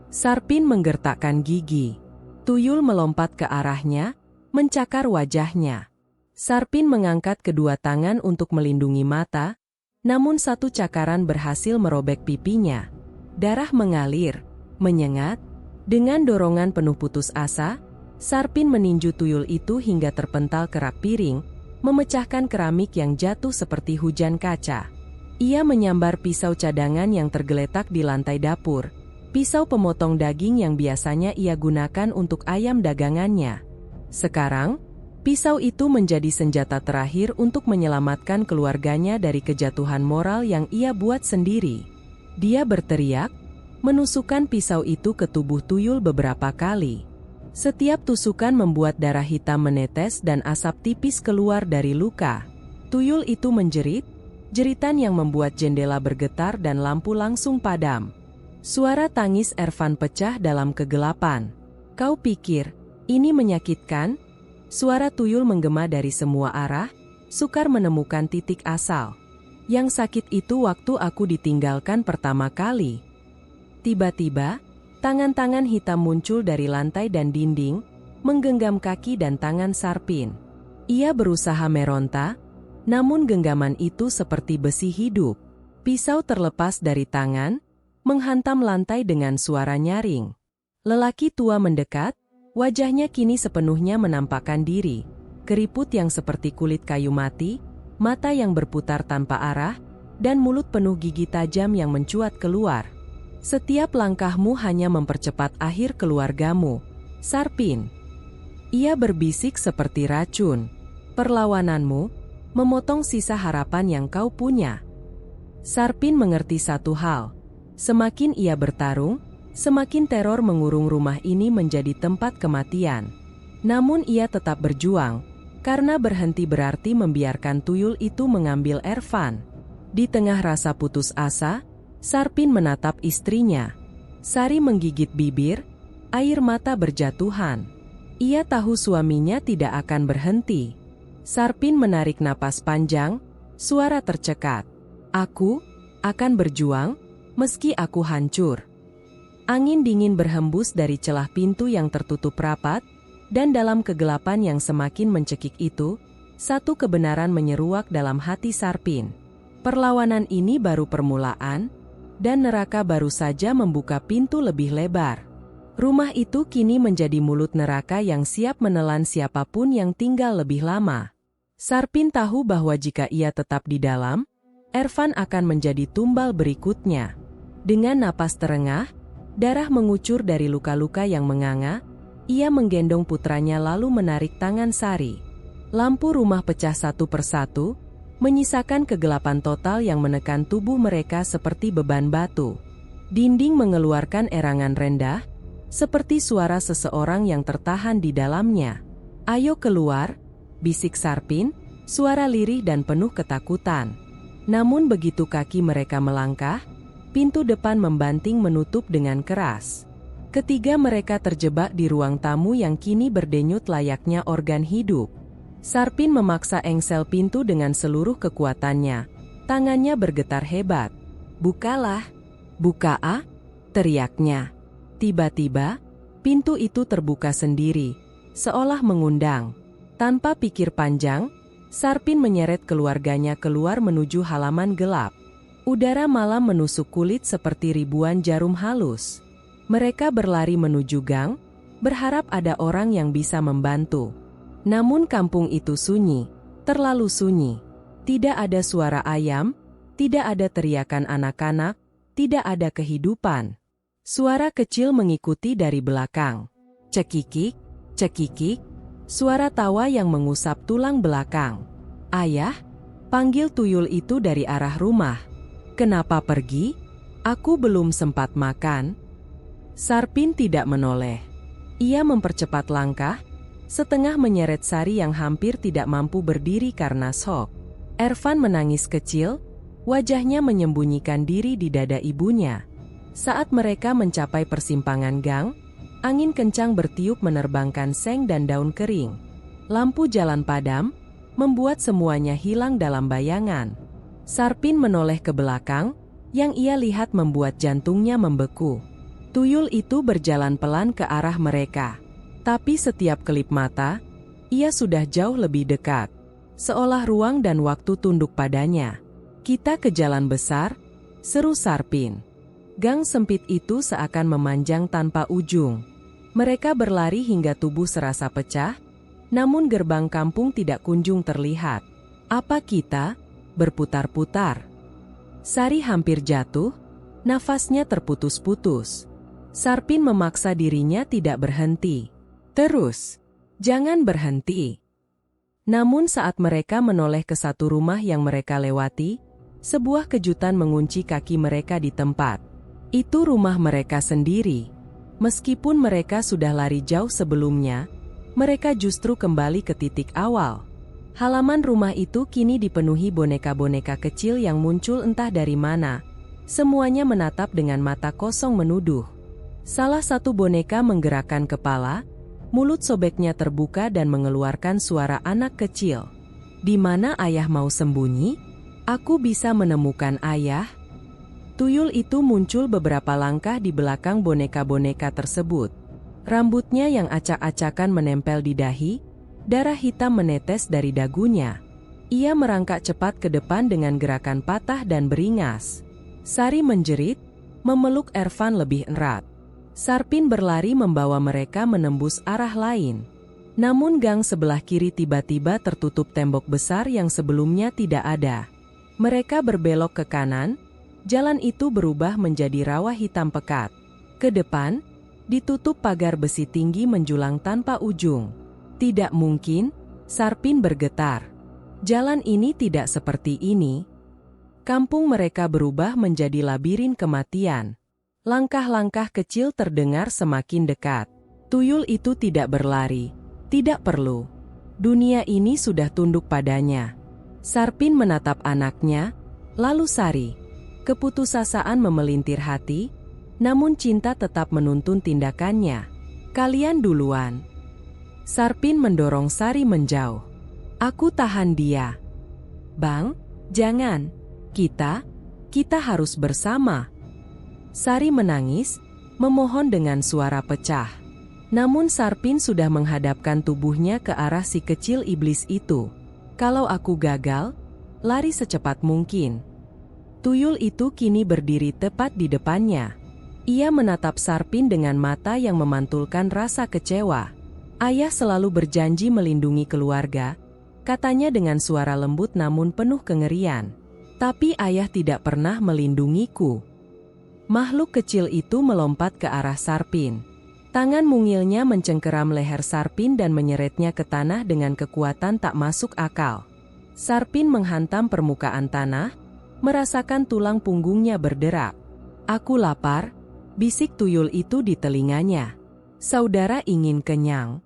Sarpin menggertakkan gigi. Tuyul melompat ke arahnya, mencakar wajahnya. Sarpin mengangkat kedua tangan untuk melindungi mata, namun satu cakaran berhasil merobek pipinya. Darah mengalir, menyengat. Dengan dorongan penuh putus asa, Sarpin meninju tuyul itu hingga terpental ke rak piring, memecahkan keramik yang jatuh seperti hujan kaca. Ia menyambar pisau cadangan yang tergeletak di lantai dapur, pisau pemotong daging yang biasanya ia gunakan untuk ayam dagangannya. Sekarang, pisau itu menjadi senjata terakhir untuk menyelamatkan keluarganya dari kejatuhan moral yang ia buat sendiri. Dia berteriak, menusukkan pisau itu ke tubuh tuyul beberapa kali. Setiap tusukan membuat darah hitam menetes dan asap tipis keluar dari luka. Tuyul itu menjerit, jeritan yang membuat jendela bergetar dan lampu langsung padam. Suara tangis Ervan pecah dalam kegelapan. Kau pikir ini menyakitkan? Suara tuyul menggema dari semua arah, sukar menemukan titik asal. Yang sakit itu waktu aku ditinggalkan pertama kali. Tiba-tiba, tangan-tangan hitam muncul dari lantai dan dinding, menggenggam kaki dan tangan Sarpin. Ia berusaha meronta, namun genggaman itu seperti besi hidup. Pisau terlepas dari tangan, menghantam lantai dengan suara nyaring. Lelaki tua mendekat, wajahnya kini sepenuhnya menampakkan diri. Keriput yang seperti kulit kayu mati, mata yang berputar tanpa arah, dan mulut penuh gigi tajam yang mencuat keluar. Setiap langkahmu hanya mempercepat akhir keluargamu, Sarpin. Ia berbisik seperti racun. Perlawananmu memotong sisa harapan yang kau punya. Sarpin mengerti satu hal. Semakin ia bertarung, semakin teror mengurung rumah ini menjadi tempat kematian. Namun ia tetap berjuang, karena berhenti berarti membiarkan tuyul itu mengambil Ervan. Di tengah rasa putus asa, Sarpin menatap istrinya. Sari menggigit bibir, air mata berjatuhan. Ia tahu suaminya tidak akan berhenti. Sarpin menarik napas panjang, suara tercekat. Aku akan berjuang, meski aku hancur. Angin dingin berhembus dari celah pintu yang tertutup rapat, dan dalam kegelapan yang semakin mencekik itu, satu kebenaran menyeruak dalam hati Sarpin. Perlawanan ini baru permulaan, dan neraka baru saja membuka pintu lebih lebar. Rumah itu kini menjadi mulut neraka yang siap menelan siapapun yang tinggal lebih lama. Sarpin tahu bahwa jika ia tetap di dalam, Ervan akan menjadi tumbal berikutnya. Dengan napas terengah, darah mengucur dari luka-luka yang menganga, ia menggendong putranya lalu menarik tangan Sari. Lampu rumah pecah satu persatu, menyisakan kegelapan total yang menekan tubuh mereka seperti beban batu. Dinding mengeluarkan erangan rendah, seperti suara seseorang yang tertahan di dalamnya. Ayo keluar, bisik Sarpin, suara lirih dan penuh ketakutan. Namun begitu kaki mereka melangkah, pintu depan membanting menutup dengan keras. Ketiga mereka terjebak di ruang tamu yang kini berdenyut layaknya organ hidup. Sarpin memaksa engsel pintu dengan seluruh kekuatannya. Tangannya bergetar hebat. "Bukalah! Buka, ah!" teriaknya. Tiba-tiba, pintu itu terbuka sendiri, seolah mengundang. Tanpa pikir panjang, Sarpin menyeret keluarganya keluar menuju halaman gelap. Udara malam menusuk kulit seperti ribuan jarum halus. Mereka berlari menuju gang, berharap ada orang yang bisa membantu. Namun kampung itu sunyi, terlalu sunyi. Tidak ada suara ayam, tidak ada teriakan anak-anak, Tidak ada kehidupan. Suara kecil mengikuti dari belakang. Cekikik, cekikik, suara tawa yang mengusap tulang belakang. Ayah, panggil tuyul itu dari arah rumah. Kenapa pergi? Aku belum sempat makan. Sarpin tidak menoleh. Ia mempercepat langkah, setengah menyeret Sari yang hampir tidak mampu berdiri karena shock. Ervan menangis kecil, wajahnya menyembunyikan diri di dada ibunya. Saat mereka mencapai persimpangan gang, angin kencang bertiup menerbangkan seng dan daun kering. Lampu jalan padam, membuat semuanya hilang dalam bayangan. Sarpin menoleh ke belakang, yang ia lihat membuat jantungnya membeku. Tuyul itu berjalan pelan ke arah mereka. Tapi setiap kelip mata, ia sudah jauh lebih dekat. Seolah ruang dan waktu tunduk padanya. Kita ke jalan besar, seru Sarpin. Gang sempit itu seakan memanjang tanpa ujung. Mereka berlari hingga tubuh serasa pecah, namun gerbang kampung tidak kunjung terlihat. Apa kita? Berputar-putar. Sari hampir jatuh, nafasnya terputus-putus. Sarpin memaksa dirinya tidak berhenti. Terus, jangan berhenti. Namun saat mereka menoleh ke satu rumah yang mereka lewati, sebuah kejutan mengunci kaki mereka di tempat. Itu rumah mereka sendiri. Meskipun mereka sudah lari jauh sebelumnya, mereka justru kembali ke titik awal. Halaman rumah itu kini dipenuhi boneka-boneka kecil yang muncul entah dari mana. Semuanya menatap dengan mata kosong menuduh. Salah satu boneka menggerakkan kepala, mulut sobeknya terbuka dan mengeluarkan suara anak kecil. Di mana ayah mau sembunyi? Aku bisa menemukan ayah. Tuyul itu muncul beberapa langkah di belakang boneka-boneka tersebut. Rambutnya yang acak-acakan menempel di dahi, darah hitam menetes dari dagunya. Ia merangkak cepat ke depan dengan gerakan patah dan beringas. Sari menjerit, memeluk Ervan lebih erat. Sarpin berlari membawa mereka menembus arah lain. Namun gang sebelah kiri tiba-tiba tertutup tembok besar yang sebelumnya tidak ada. Mereka berbelok ke kanan, jalan itu berubah menjadi rawa hitam pekat. Ke depan, ditutup pagar besi tinggi menjulang tanpa ujung. Tidak mungkin, Sarpin bergetar. Jalan ini tidak seperti ini. Kampung mereka berubah menjadi labirin kematian. Langkah-langkah kecil terdengar semakin dekat. Tuyul itu tidak berlari. Tidak perlu. Dunia ini sudah tunduk padanya. Sarpin menatap anaknya, lalu Sari. Keputusasaan memelintir hati, namun cinta tetap menuntun tindakannya. Kalian duluan. Sarpin mendorong Sari menjauh. Aku tahan dia. Bang, jangan. Kita harus bersama. Sari menangis, memohon dengan suara pecah. Namun Sarpin sudah menghadapkan tubuhnya ke arah si kecil iblis itu. Kalau aku gagal, lari secepat mungkin. Tuyul itu kini berdiri tepat di depannya. Ia menatap Sarpin dengan mata yang memantulkan rasa kecewa. Ayah selalu berjanji melindungi keluarga, katanya dengan suara lembut namun penuh kengerian. Tapi ayah tidak pernah melindungiku. Makhluk kecil itu melompat ke arah Sarpin. Tangan mungilnya mencengkeram leher Sarpin dan menyeretnya ke tanah dengan kekuatan tak masuk akal. Sarpin menghantam permukaan tanah, merasakan tulang punggungnya berderak. Aku lapar, bisik tuyul itu di telinganya. Saudara ingin kenyang.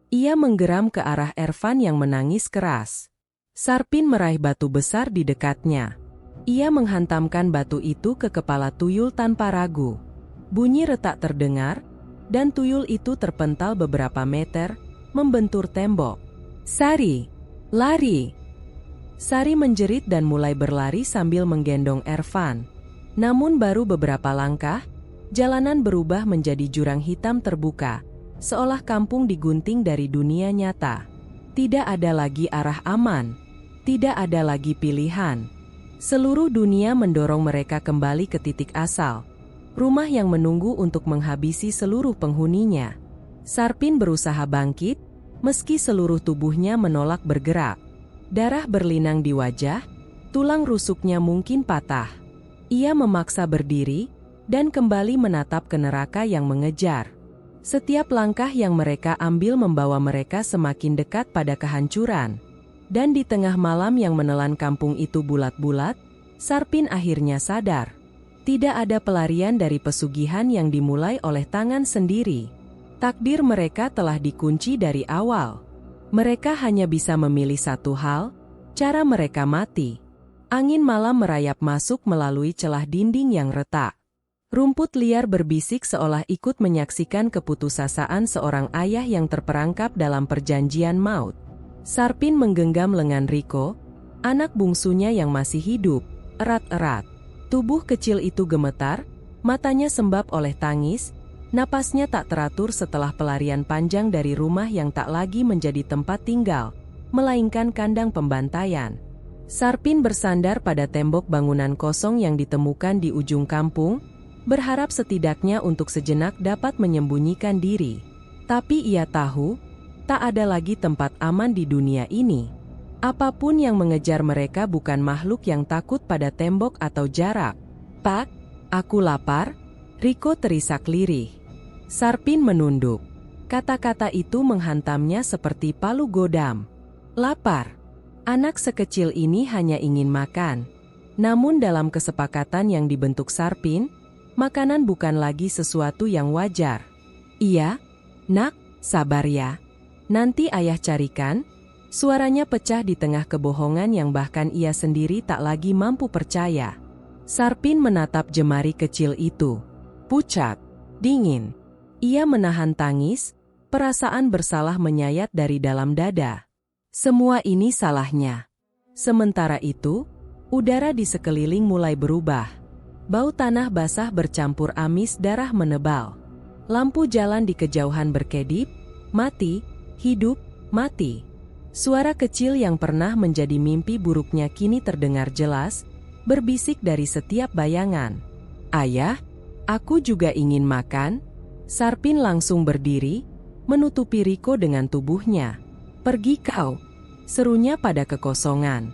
Ia menggeram ke arah Ervan yang menangis keras. Sarpin meraih batu besar di dekatnya. Ia menghantamkan batu itu ke kepala tuyul tanpa ragu. Bunyi retak terdengar, dan tuyul itu terpental beberapa meter, membentur tembok. Sari, lari! Sari menjerit dan mulai berlari sambil menggendong Ervan. Namun baru beberapa langkah, jalanan berubah menjadi jurang hitam terbuka, seolah kampung digunting dari dunia nyata. Tidak ada lagi arah aman. Tidak ada lagi pilihan. Seluruh dunia mendorong mereka kembali ke titik asal. Rumah yang menunggu untuk menghabisi seluruh penghuninya. Sarpin berusaha bangkit, meski seluruh tubuhnya menolak bergerak. Darah berlinang di wajah, tulang rusuknya mungkin patah. Ia memaksa berdiri, dan kembali menatap ke neraka yang mengejar. Setiap langkah yang mereka ambil membawa mereka semakin dekat pada kehancuran. Dan di tengah malam yang menelan kampung itu bulat-bulat, Sarpin akhirnya sadar. Tidak ada pelarian dari pesugihan yang dimulai oleh tangan sendiri. Takdir mereka telah dikunci dari awal. Mereka hanya bisa memilih satu hal, cara mereka mati. Angin malam merayap masuk melalui celah dinding yang retak. Rumput liar berbisik seolah ikut menyaksikan keputusasaan seorang ayah yang terperangkap dalam perjanjian maut. Sarpin menggenggam lengan Riko, anak bungsunya yang masih hidup, erat-erat. Tubuh kecil itu gemetar, matanya sembab oleh tangis, napasnya tak teratur setelah pelarian panjang dari rumah yang tak lagi menjadi tempat tinggal, melainkan kandang pembantaian. Sarpin bersandar pada tembok bangunan kosong yang ditemukan di ujung kampung, berharap setidaknya untuk sejenak dapat menyembunyikan diri. Tapi ia tahu, tak ada lagi tempat aman di dunia ini. Apapun yang mengejar mereka bukan makhluk yang takut pada tembok atau jarak. "Pak, aku lapar," Riko terisak lirih. Sarpin menunduk. Kata-kata itu menghantamnya seperti palu godam. Lapar. Anak sekecil ini hanya ingin makan. Namun dalam kesepakatan yang dibentuk Sarpin, makanan bukan lagi sesuatu yang wajar. "Iya, nak, sabar ya. Nanti ayah carikan." Suaranya pecah di tengah kebohongan yang bahkan ia sendiri tak lagi mampu percaya. Sarpin menatap jemari kecil itu. Pucat, dingin. Ia menahan tangis, perasaan bersalah menyayat dari dalam dada. Semua ini salahnya. Sementara itu, udara di sekeliling mulai berubah. Bau tanah basah bercampur amis darah menebal. Lampu jalan di kejauhan berkedip, mati, hidup, mati. Suara kecil yang pernah menjadi mimpi buruknya kini terdengar jelas, berbisik dari setiap bayangan. "Ayah, aku juga ingin makan." Sarpin langsung berdiri, menutupi Riko dengan tubuhnya. "Pergi kau," serunya pada kekosongan.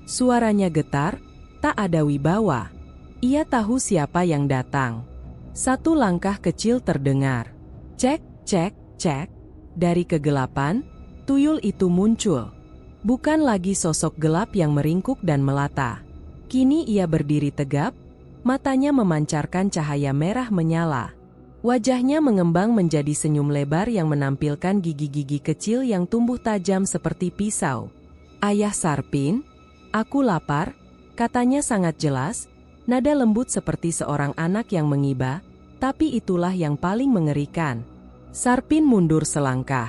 Suaranya getar, tak ada wibawa. Ia tahu siapa yang datang. Satu langkah kecil terdengar. Cek, cek, cek. Dari kegelapan, tuyul itu muncul. Bukan lagi sosok gelap yang meringkuk dan melata. Kini ia berdiri tegap, matanya memancarkan cahaya merah menyala. Wajahnya mengembang menjadi senyum lebar yang menampilkan gigi-gigi kecil yang tumbuh tajam seperti pisau. "Ayah Sarpin, aku lapar," katanya sangat jelas. Nada lembut seperti seorang anak yang mengiba, tapi itulah yang paling mengerikan. Sarpin mundur selangkah.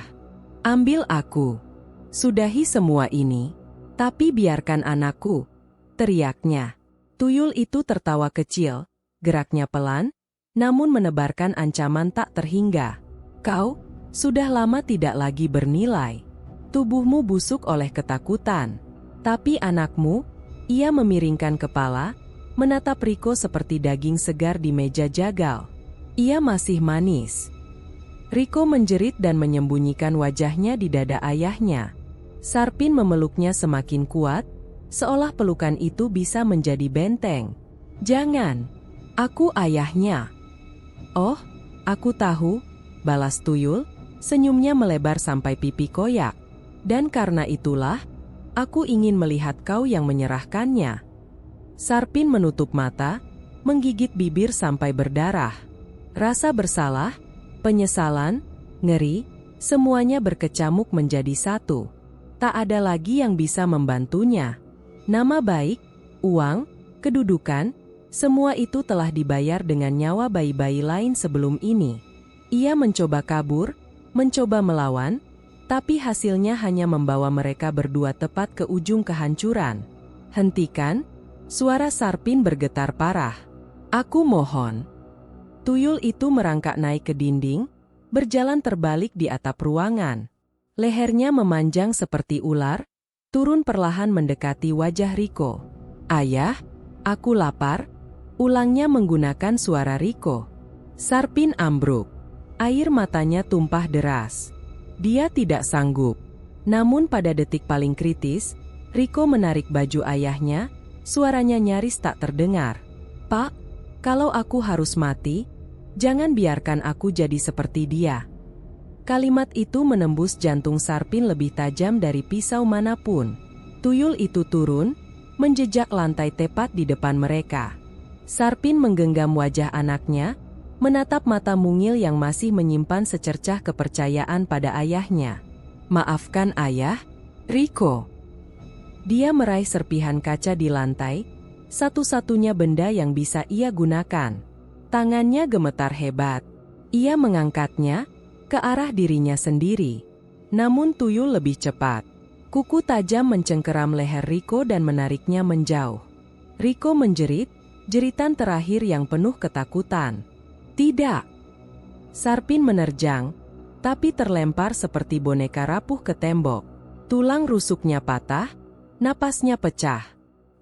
"Ambil aku. Sudahi semua ini. Tapi biarkan anakku," teriaknya. Tuyul itu tertawa kecil, geraknya pelan, namun menebarkan ancaman tak terhingga. "Kau, sudah lama tidak lagi bernilai. Tubuhmu busuk oleh ketakutan. Tapi anakmu," ia memiringkan kepala, menatap Riko seperti daging segar di meja jagal. "Ia masih manis." Riko menjerit dan menyembunyikan wajahnya di dada ayahnya. Sarpin memeluknya semakin kuat, seolah pelukan itu bisa menjadi benteng. "Jangan, aku ayahnya." "Oh, aku tahu," balas tuyul, senyumnya melebar sampai pipi koyak. "Dan karena itulah, aku ingin melihat kau yang menyerahkannya." Sarpin menutup mata, menggigit bibir sampai berdarah. Rasa bersalah, penyesalan, ngeri, semuanya berkecamuk menjadi satu. Tak ada lagi yang bisa membantunya. Nama baik, uang, kedudukan, semua itu telah dibayar dengan nyawa bayi-bayi lain sebelum ini. Ia mencoba kabur, mencoba melawan, tapi hasilnya hanya membawa mereka berdua tepat ke ujung kehancuran. "Hentikan!" Suara Sarpin bergetar parah. "Aku mohon." Tuyul itu merangkak naik ke dinding, berjalan terbalik di atap ruangan. Lehernya memanjang seperti ular, turun perlahan mendekati wajah Riko. "Ayah, aku lapar," ulangnya menggunakan suara Riko. Sarpin ambruk. Air matanya tumpah deras. Dia tidak sanggup. Namun pada detik paling kritis, Riko menarik baju ayahnya, suaranya nyaris tak terdengar. "Pak, kalau aku harus mati, jangan biarkan aku jadi seperti dia." Kalimat itu menembus jantung Sarpin lebih tajam dari pisau manapun. Tuyul itu turun, menjejak lantai tepat di depan mereka. Sarpin menggenggam wajah anaknya, menatap mata mungil yang masih menyimpan secercah kepercayaan pada ayahnya. "Maafkan ayah, Rico." Dia meraih serpihan kaca di lantai, satu-satunya benda yang bisa ia gunakan. Tangannya gemetar hebat. Ia mengangkatnya ke arah dirinya sendiri. Namun tuyul lebih cepat. Kuku tajam mencengkeram leher Rico dan menariknya menjauh. Rico menjerit, jeritan terakhir yang penuh ketakutan. "Tidak!" Sarpin menerjang, tapi terlempar seperti boneka rapuh ke tembok. Tulang rusuknya patah, napasnya pecah.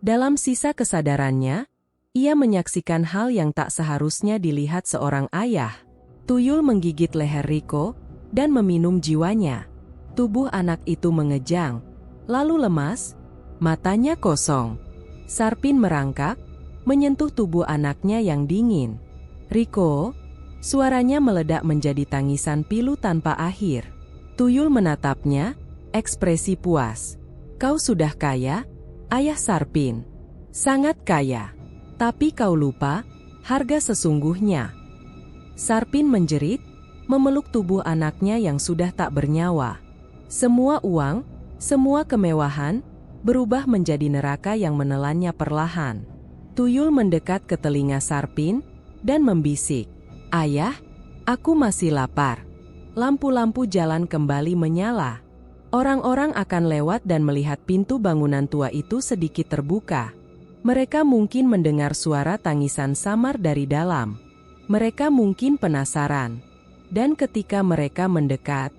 Dalam sisa kesadarannya, ia menyaksikan hal yang tak seharusnya dilihat seorang ayah. Tuyul menggigit leher Rico dan meminum jiwanya. Tubuh anak itu mengejang, lalu lemas, matanya kosong. Sarpin merangkak, menyentuh tubuh anaknya yang dingin. "Rico!" Suaranya meledak menjadi tangisan pilu tanpa akhir. Tuyul menatapnya, ekspresi puas. "Kau sudah kaya, Ayah Sarpin. Sangat kaya. Tapi kau lupa harga sesungguhnya." Sarpin menjerit, memeluk tubuh anaknya yang sudah tak bernyawa. Semua uang, semua kemewahan, berubah menjadi neraka yang menelannya perlahan. Tuyul mendekat ke telinga Sarpin dan membisik, "Ayah, aku masih lapar." Lampu-lampu jalan kembali menyala. Orang-orang akan lewat dan melihat pintu bangunan tua itu sedikit terbuka. Mereka mungkin mendengar suara tangisan samar dari dalam. Mereka mungkin penasaran. Dan ketika mereka mendekat,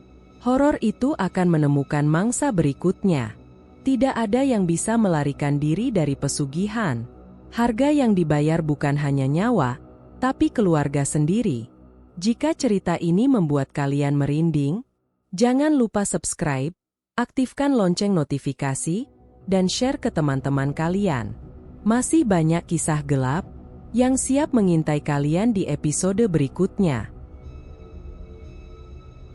horor itu akan menemukan mangsa berikutnya. Tidak ada yang bisa melarikan diri dari pesugihan. Harga yang dibayar bukan hanya nyawa, tapi keluarga sendiri. Jika cerita ini membuat kalian merinding, jangan lupa subscribe, aktifkan lonceng notifikasi, dan share ke teman-teman kalian. Masih banyak kisah gelap yang siap mengintai kalian di episode berikutnya.